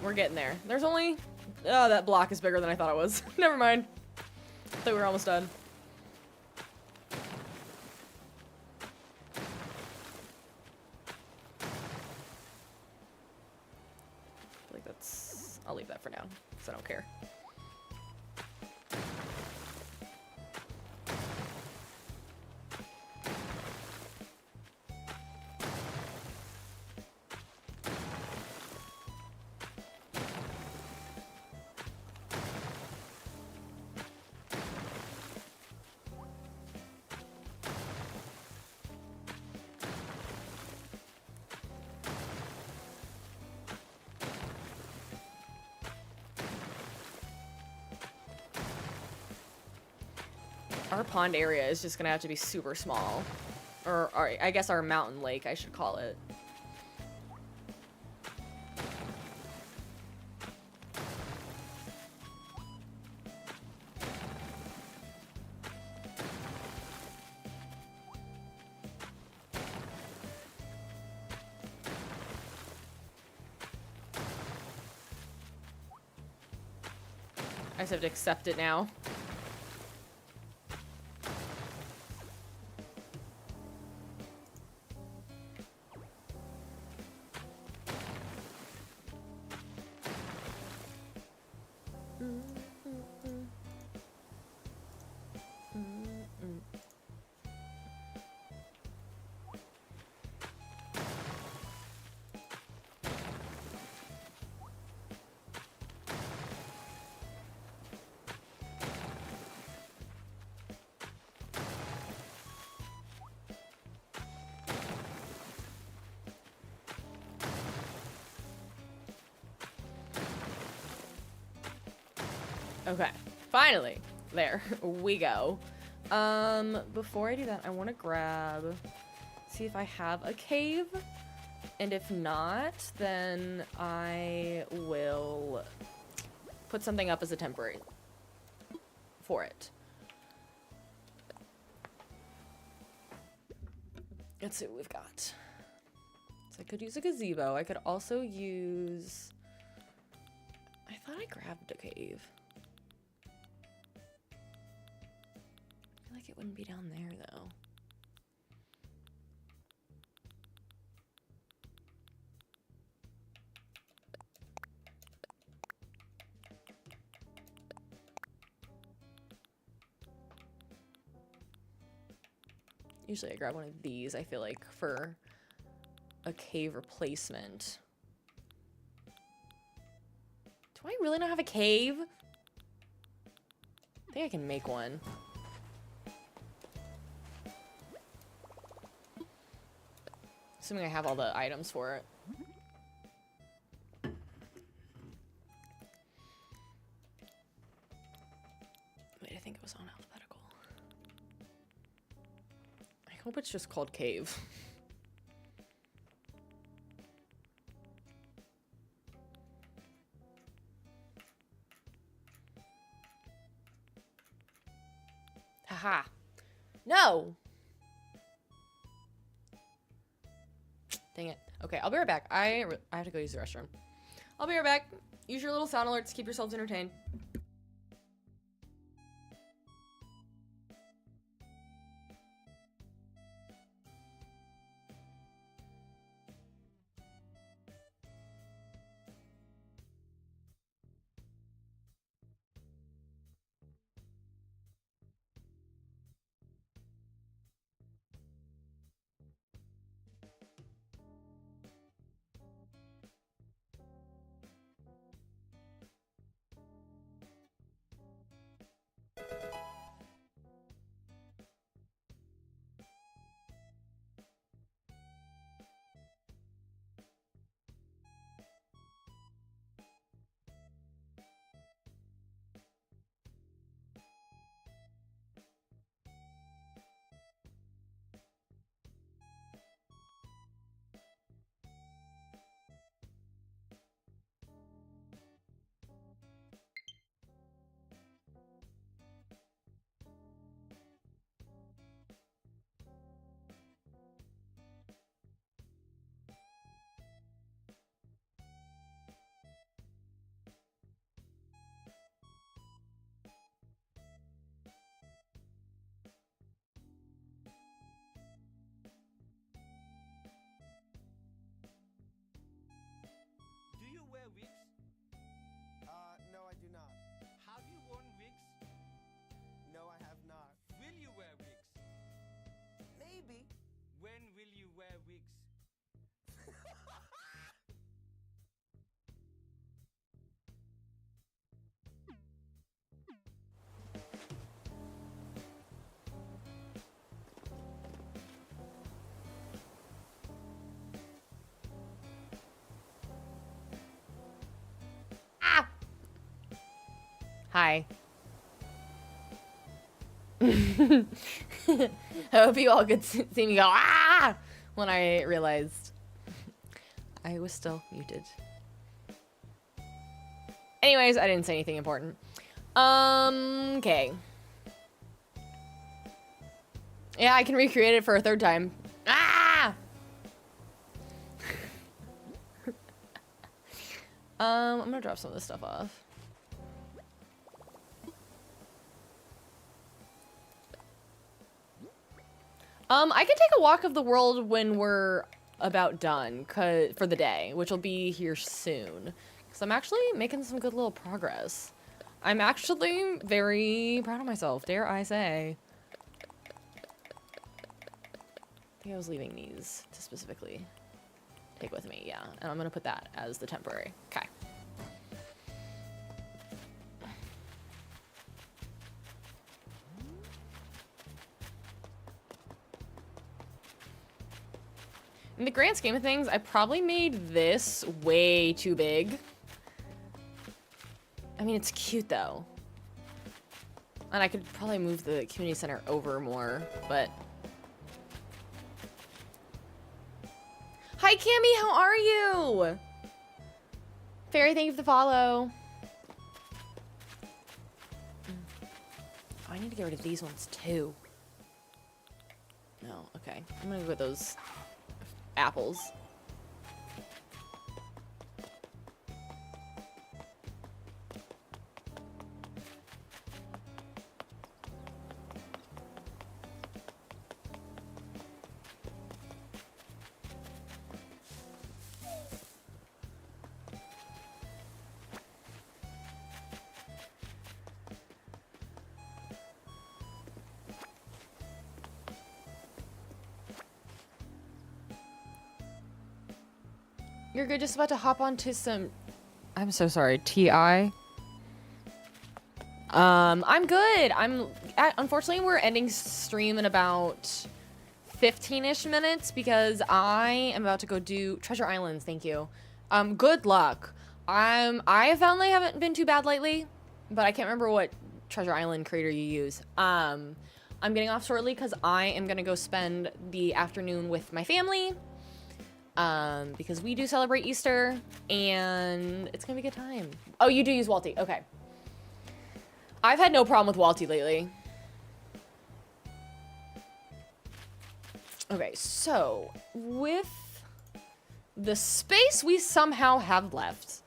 We're getting there. There's only... Oh, that block is bigger than I thought it was. Never mind. I thought we were almost done. I feel like that's... I'll leave that for now, because I don't care. Our pond area is just gonna have to be super small. Or I guess our mountain lake, I should call it. I just have to accept it now. Okay, finally, there we go. Before I do that, I want to grab, see if I have a cave, and if not, then I will put something up as a temporary for it. Let's see what we've got. So I could use a gazebo. I could also use, I thought I grabbed a cave. I feel like it wouldn't be down there, though. Usually I grab one of these, I feel like, for a cave replacement. Do I really not have a cave? I think I can make one. Assuming I have all the items for it. Wait, I think it was on alphabetical. I hope it's just called cave. Haha. No! Dang it. Okay, I'll be right back. I have to go use the restroom. I'll be right back. Use your little sound alerts to keep yourselves entertained. Do you wear wigs? No, I do not. Have you worn wigs? No, I have not. Will you wear wigs? Maybe. When will you wear wigs? Hi. I hope you all could see me go, ah! When I realized I was still muted. Anyways, I didn't say anything important. Okay. Yeah, I can recreate it for a third time. Ah! I'm gonna drop some of this stuff off. I can take a walk of the world when we're about done for the day, which will be here soon. Because I'm actually making some good little progress. I'm actually very proud of myself, dare I say. I think I was leaving these to specifically take with me, yeah. And I'm gonna put that as the temporary. Okay. In the grand scheme of things, I probably made this way too big. I mean, it's cute though. And I could probably move the community center over more, but... Hi, Cammy, how are you? Fairy, thank you for the follow. Oh, I need to get rid of these ones too. No, okay. I'm gonna go with those apples. You're good, just about to hop onto some... I'm so sorry, TI? I'm good. Unfortunately, we're ending stream in about 15-ish minutes because I am about to go do Treasure Islands, thank you. Good luck. I found they haven't been too bad lately, but I can't remember what Treasure Island creator you use. I'm getting off shortly because I am gonna go spend the afternoon with my family. Because we do celebrate Easter, and it's gonna be a good time. Oh, you do use Walty. Okay. I've had no problem with Walty lately. Okay, so with the space we somehow have left,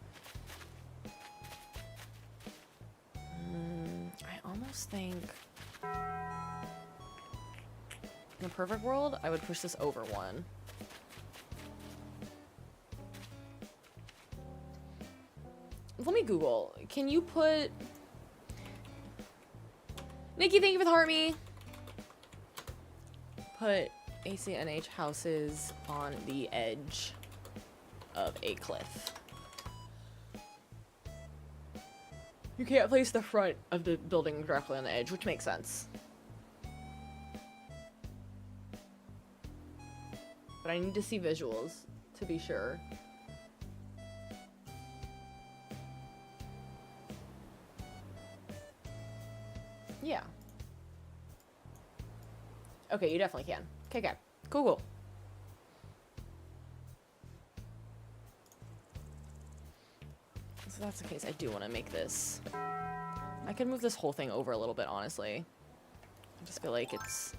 I almost think in a perfect world, I would push this over one. Let me Google. Can you put... Nikki, thank you for the heart me. Put ACNH houses on the edge of a cliff. You can't place the front of the building directly on the edge, which makes sense. But I need to see visuals to be sure. Yeah. Okay, you definitely can. Okay, okay. Cool, cool. So that's the case. I do want to make this. I could move this whole thing over a little bit, honestly. I just feel like it's...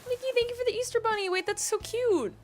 Nikki, thank you for the Easter bunny. Wait, that's so cute.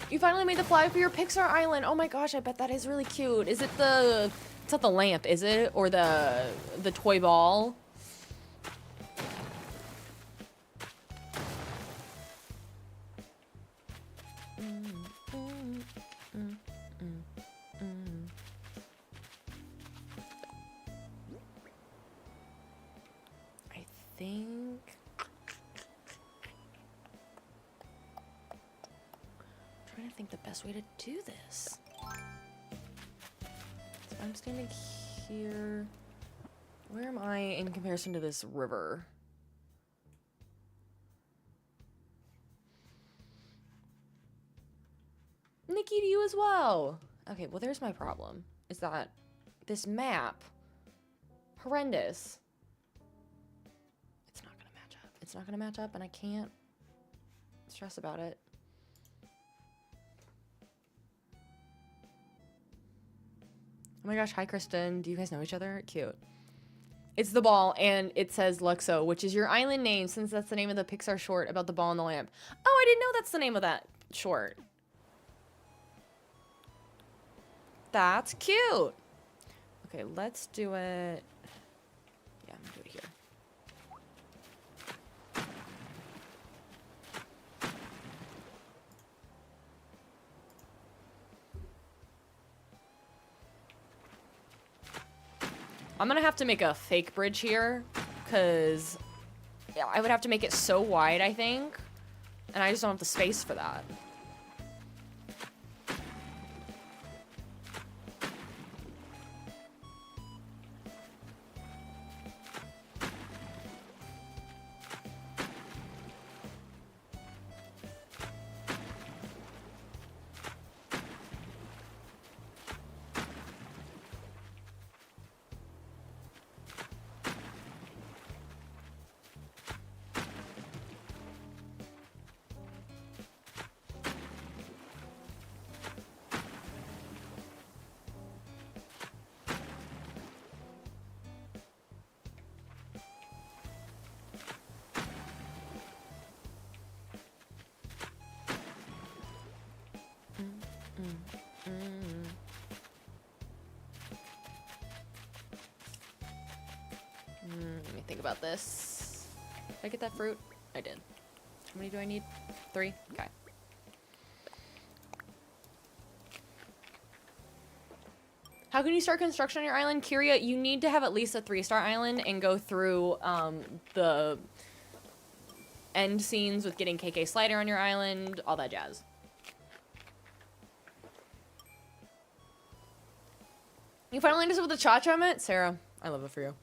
You finally made the flag for your Pixar Island. Oh my gosh, I bet that is really cute. Is it the... It's not the lamp, is it? Or the toy ball? I think... think the best way to do this. So I'm standing here. Where am I in comparison to this river? Nikki, to you as well. Okay, well, there's my problem. Is that this map, horrendous. It's not gonna match up. It's not gonna match up, and I can't stress about it. Oh my gosh, hi Kristen. Do you guys know each other? Cute. It's the ball, and it says Luxo, which is your island name, since that's the name of the Pixar short about the ball and the lamp. Oh, I didn't know that's the name of that short. That's cute. Okay, let's do it. Yeah, I'm gonna do it here. I'm gonna have to make a fake bridge here, because I would have to make it so wide, I think, and I just don't have the space for that. Let me think about this. Did I get that fruit? I did. How many do I need? 3? Okay. How can you start construction on your island? Kyria, you need to have at least a 3-star island and go through the end scenes with getting KK Slider on your island, all that jazz. You finally ended up with the Cha-Cha I met? Sarah, I love it for you.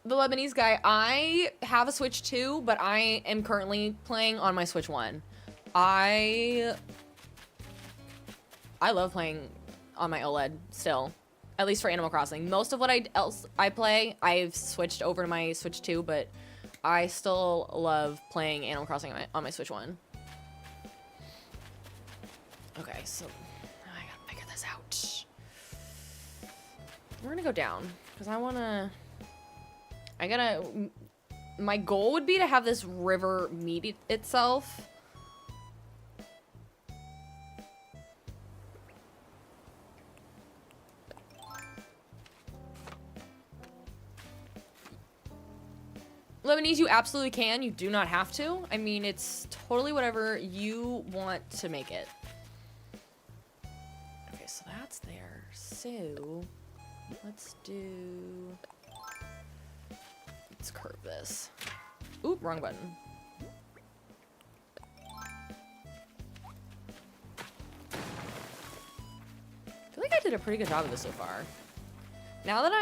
The Lebanese guy, I have a Switch 2, but I am currently playing on my Switch 1. I love playing on my OLED still, at least for Animal Crossing. Most of what I play, I've switched over to my Switch 2, but I still love playing Animal Crossing on my Switch 1. Okay, so I gotta figure this out. We're gonna go down, because my goal would be to have this river meet itself. Lebanese, you absolutely can. You do not have to. I mean, it's totally whatever you want to make it. Okay, so that's there. So, let's curve this. Oop, wrong button. I feel like I did a pretty good job of this so far. Now that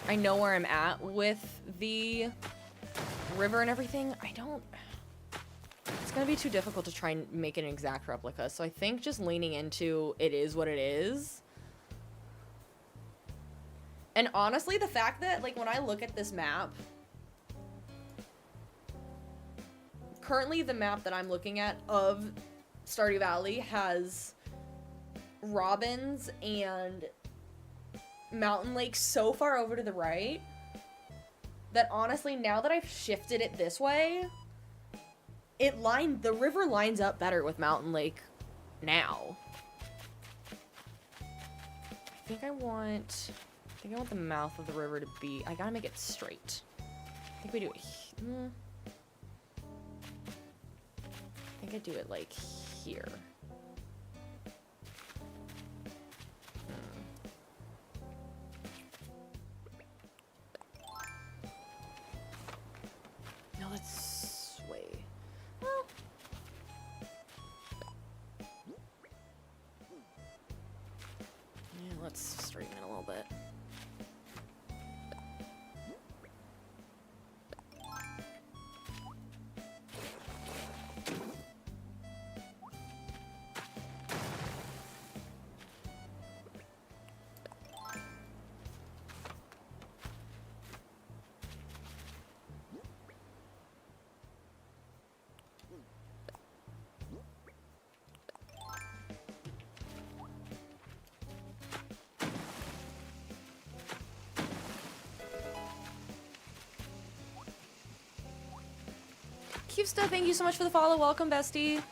I know where I'm at with the river and everything, it's gonna be too difficult to try and make an exact replica. So I think just leaning into it is what it is. And honestly, the fact that, like, when I look at this map, currently the map that I'm looking at of Stardew Valley has Robins and Mountain Lake so far over to the right that honestly, now that I've shifted it this way, the river lines up better with Mountain Lake now. I think I want the mouth of the river to be, I gotta make it straight. think we do it. I think I do it like here. No, let's wait. Well. Yeah, let's straighten it a little bit. Keepsta, thank you so much for the follow. Welcome, bestie. Look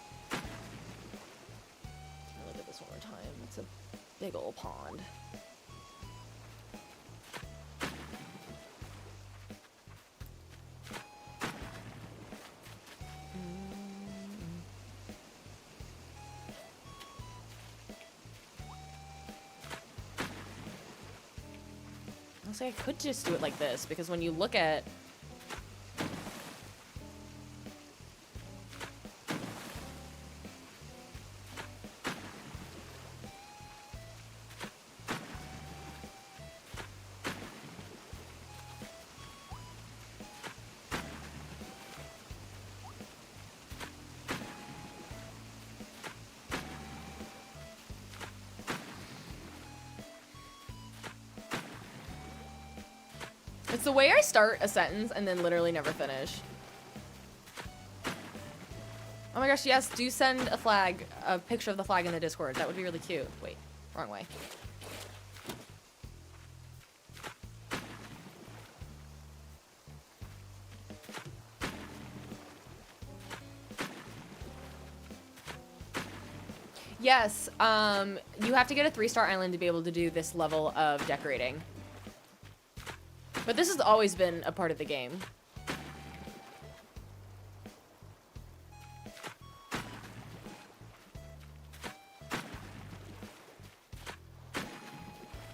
at this one more time. It's a big old pond. Honestly, I could just do it like this because when you look at it's the way I start a sentence and then literally never finish. Oh my gosh, yes, do send a flag, a picture of the flag in the Discord. That would be really cute. Wait, wrong way. Yes, you have to get a 3-star island to be able to do this level of decorating. But this has always been a part of the game.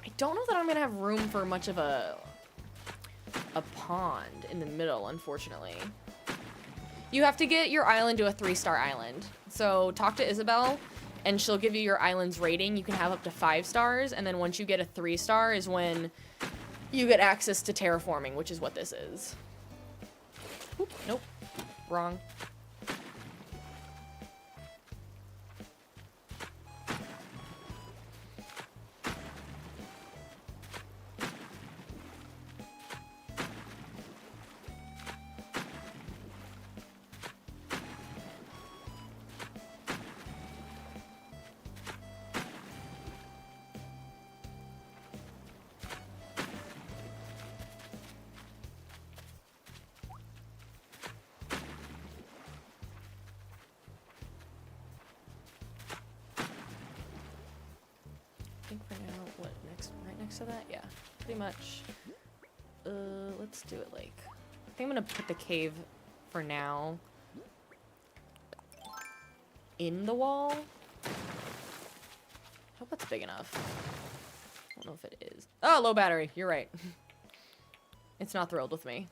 I don't know that I'm gonna have room for much of a pond in the middle, unfortunately. You have to get your island to a 3-star island. So talk to Isabel and she'll give you your island's rating. You can have up to 5 stars, and then once you get a 3-star is when you get access to terraforming, which is what this is. Oop, nope. Wrong. To that, yeah, pretty much. Let's do it like, I think I'm gonna put the cave for now in the wall. I hope that's big enough. I don't know if it is. Oh, low battery, you're right. It's not thrilled with me.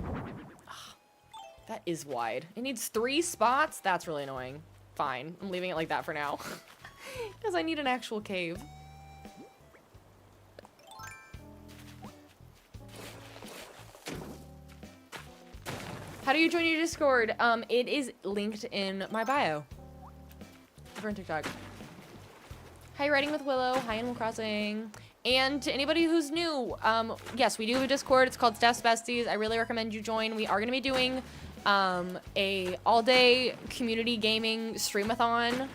Ugh, that is wide. It needs 3 spots? That's really annoying. Fine, I'm leaving it like that for now. Because I need an actual cave. How do you join your Discord? It is linked in my bio. Over on TikTok. Hi, Writing with Willow. Hi, Animal Crossing. And to anybody who's new, yes, we do have a Discord. It's called Steph's Besties. I really recommend you join. We are going to be doing a all-day community gaming streamathon.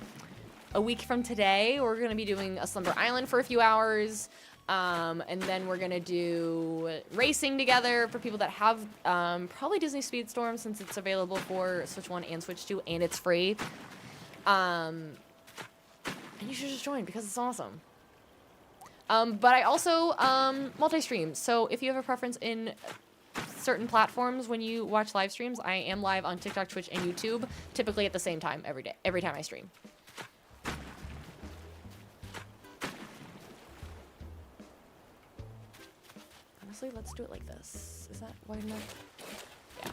A week from today, we're going to be doing a Slumber Island for a few hours, and then we're going to do racing together for people that have probably Disney Speedstorm, since it's available for Switch 1 and Switch 2, and it's free. And you should just join because it's awesome. But I also multi-stream. So if you have a preference in certain platforms when you watch live streams, I am live on TikTok, Twitch, and YouTube, typically at the same time every day, every time I stream. Honestly, let's do it like this. Is that wide enough? Yeah.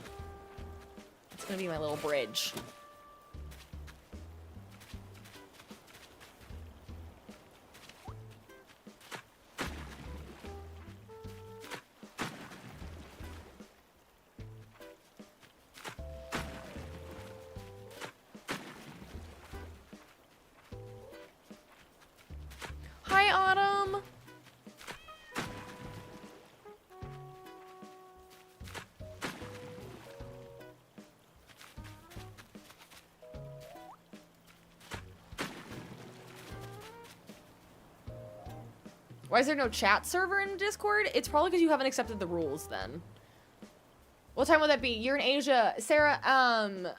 It's gonna be my little bridge. Hi, Autumn. Why is there no chat server in Discord? It's probably because you haven't accepted the rules then. What time would that be? You're in Asia. Sarah,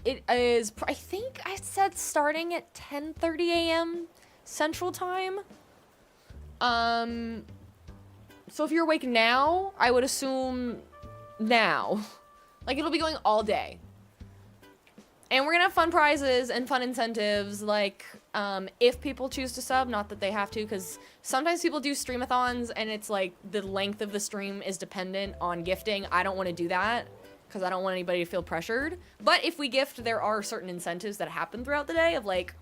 it is, I think I said starting at 10:30 a.m. Central Time. So if you're awake now, I would assume now. Like, it'll be going all day. And we're gonna have fun prizes and fun incentives, like, if people choose to sub, not that they have to, because sometimes people do streamathons, and it's like, the length of the stream is dependent on gifting. I don't want to do that, because I don't want anybody to feel pressured. But if we gift, there are certain incentives that happen throughout the day, of like,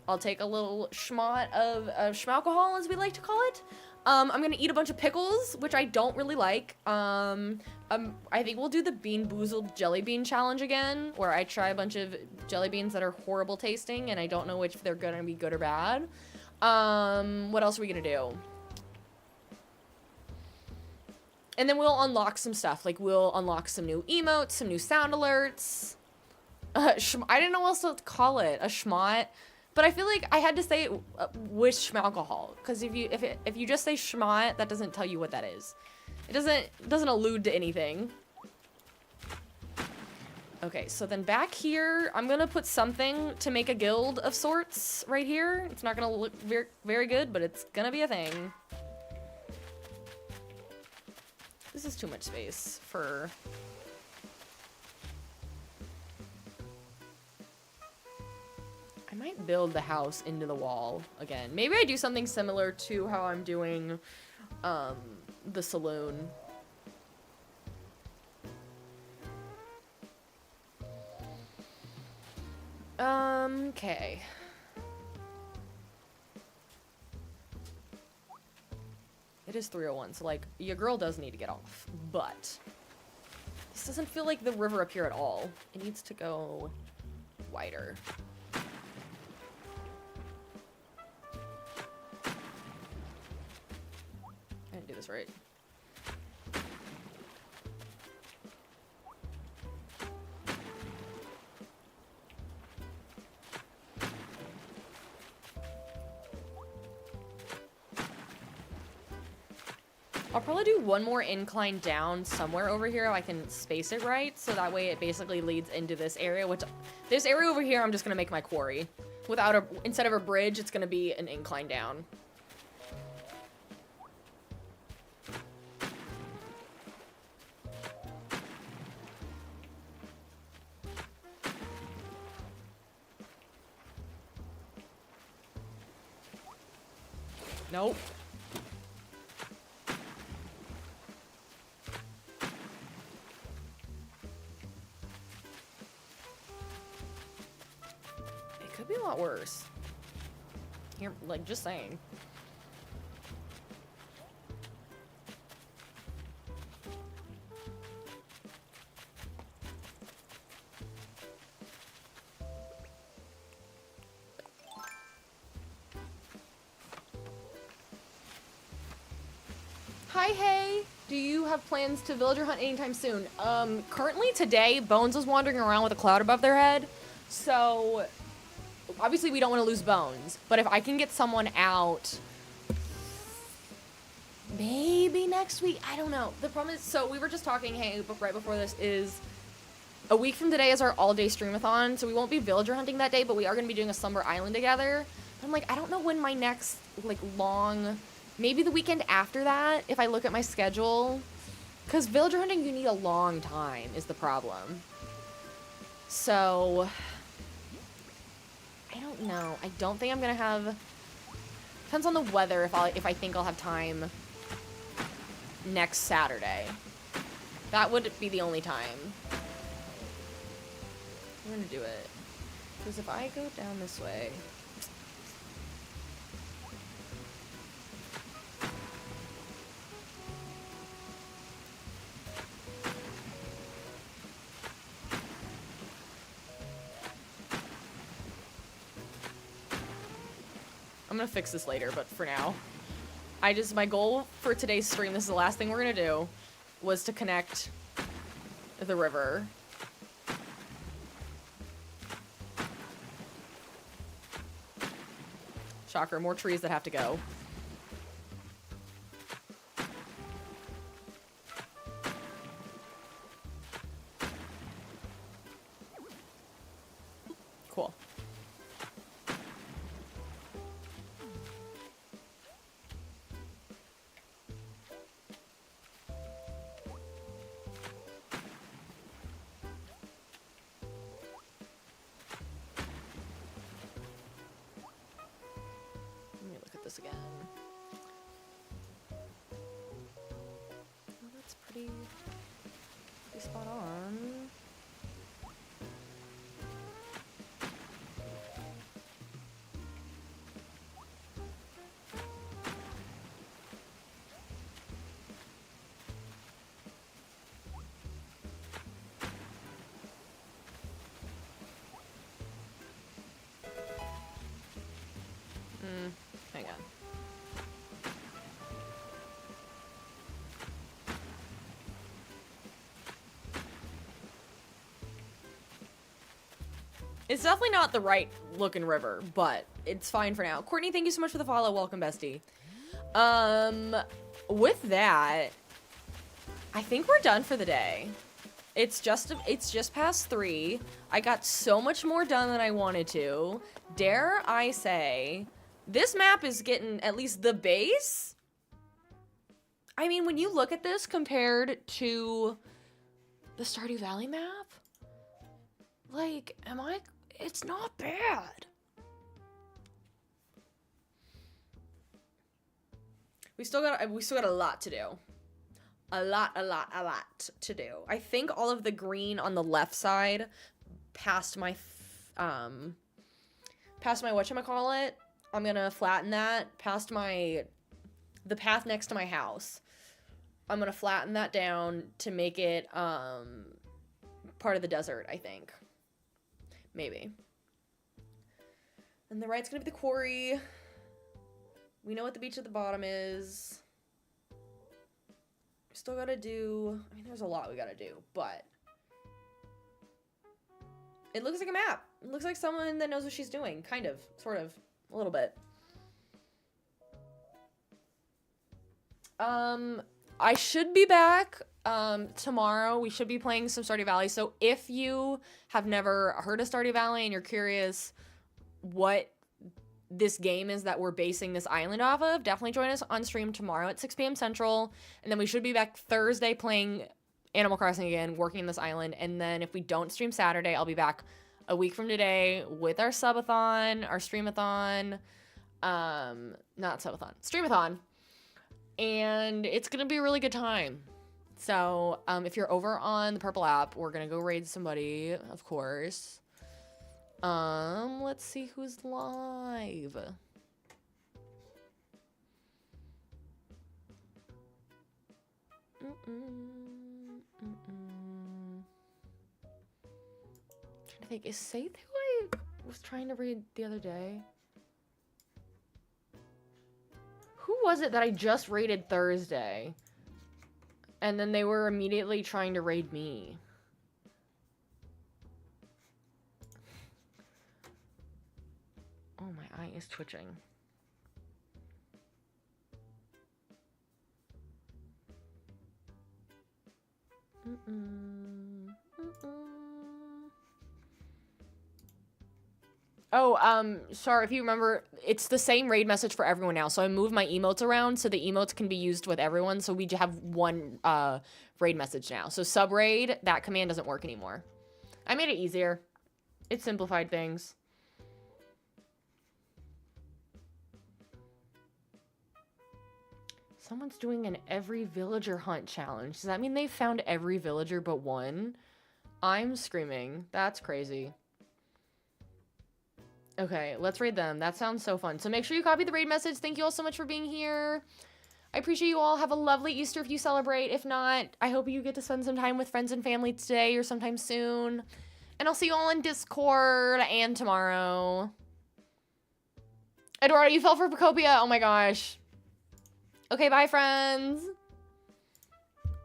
I'll take a little schmott of schmalcohol, as we like to call it. I'm gonna eat a bunch of pickles, which I don't really like. I think we'll do the Bean Boozled Jelly Bean Challenge again, where I try a bunch of jelly beans that are horrible tasting, and I don't know if they're gonna be good or bad. What else are we gonna do? And then we'll unlock some stuff. Like, we'll unlock some new emotes, some new sound alerts. I didn't know what else to call it. A schmott. But I feel like I had to say it with schmalcohol, because if you just say schmott, that doesn't tell you what that is. It doesn't allude to anything. Okay, so then back here, I'm gonna put something to make a guild of sorts right here. It's not gonna look very good, but it's gonna be a thing. This is too much space for... I might build the house into the wall again. Maybe I do something similar to how I'm doing the saloon. Okay. It is 3:01, so like, your girl does need to get off, but this doesn't feel like the river up here at all. It needs to go wider. I didn't do this right. I'll probably do one more incline down somewhere over here if I can space it right, so that way it basically leads into this area, which this area over here I'm just gonna make my quarry. Instead of a bridge, it's gonna be an incline down. Nope. It could be a lot worse. Here, like, just saying. Hi, hey. Do you have plans to villager hunt anytime soon? Currently today, Bones was wandering around with a cloud above their head. So, obviously we don't want to lose Bones. But if I can get someone out, maybe next week, I don't know. The problem is, so we were just talking, hey, but right before this is, a week from today is our all-day streamathon. So we won't be villager hunting that day, but we are going to be doing a Slumber Island together. I'm I'm like, I don't know when my next, like, long... Maybe the weekend after that, if I look at my schedule. Because villager hunting, you need a long time, is the problem. So... I don't know. I don't think I'm gonna have... Depends on the weather if I think I'll have time next Saturday. That would be the only time. I'm gonna do it. Because if I go down this way... I'm gonna fix this later, but for now. My goal for today's stream, this is the last thing we're gonna do, was to connect the river. Shocker, more trees that have to go. Cool. Let me look at this again. Oh, that's pretty spot on. Hang on. It's definitely not the right looking river, but it's fine for now. Courtney, thank you so much for the follow. Welcome, bestie. With that, I think we're done for the day. It's just past 3. I got so much more done than I wanted to. Dare I say, this map is getting at least the base. I mean, when you look at this compared to the Stardew Valley map, like, it's not bad. We still got a lot to do. A lot to do. I think all of the green on the left side past my whatchamacallit, I'm gonna flatten that past the path next to my house. I'm gonna flatten that down to make it part of the desert, I think. Maybe. And the right's gonna be the quarry. We know what the beach at the bottom is. We still gotta do... I mean, there's a lot we gotta do, but... It looks like a map. It looks like someone that knows what she's doing. Kind of. Sort of. A little bit. I should be back tomorrow. We should be playing some Stardew Valley. So if you have never heard of Stardew Valley and you're curious what this game is that we're basing this island off of, definitely join us on stream tomorrow at 6 p.m. Central. And then we should be back Thursday playing Animal Crossing again, working this island. And then if we don't stream Saturday, I'll be back a week from today with our subathon, our streamathon. Not subathon, streamathon. And it's going to be a really good time. So if you're over on the Purple app, we're going to go raid somebody, of course. Let's see who's live. Trying to think, is Saith who I was trying to raid the other day? Who was it that I just raided Thursday? And then they were immediately trying to raid me. Oh, my eye is twitching. Oh, sorry, if you remember, it's the same raid message for everyone now. So I moved my emotes around so the emotes can be used with everyone. So we have one raid message now. So sub raid, that command doesn't work anymore. I made it easier. It simplified things. Someone's doing an every villager hunt challenge. Does that mean they found every villager but one? I'm screaming. That's crazy. Okay, let's raid them. That sounds so fun. So make sure you copy the raid message. Thank you all so much for being here. I appreciate you all. Have a lovely Easter if you celebrate. If not, I hope you get to spend some time with friends and family today or sometime soon. And I'll see you all in Discord and tomorrow. Eduardo, you fell for Pacopia. Oh my gosh. Okay, bye, friends.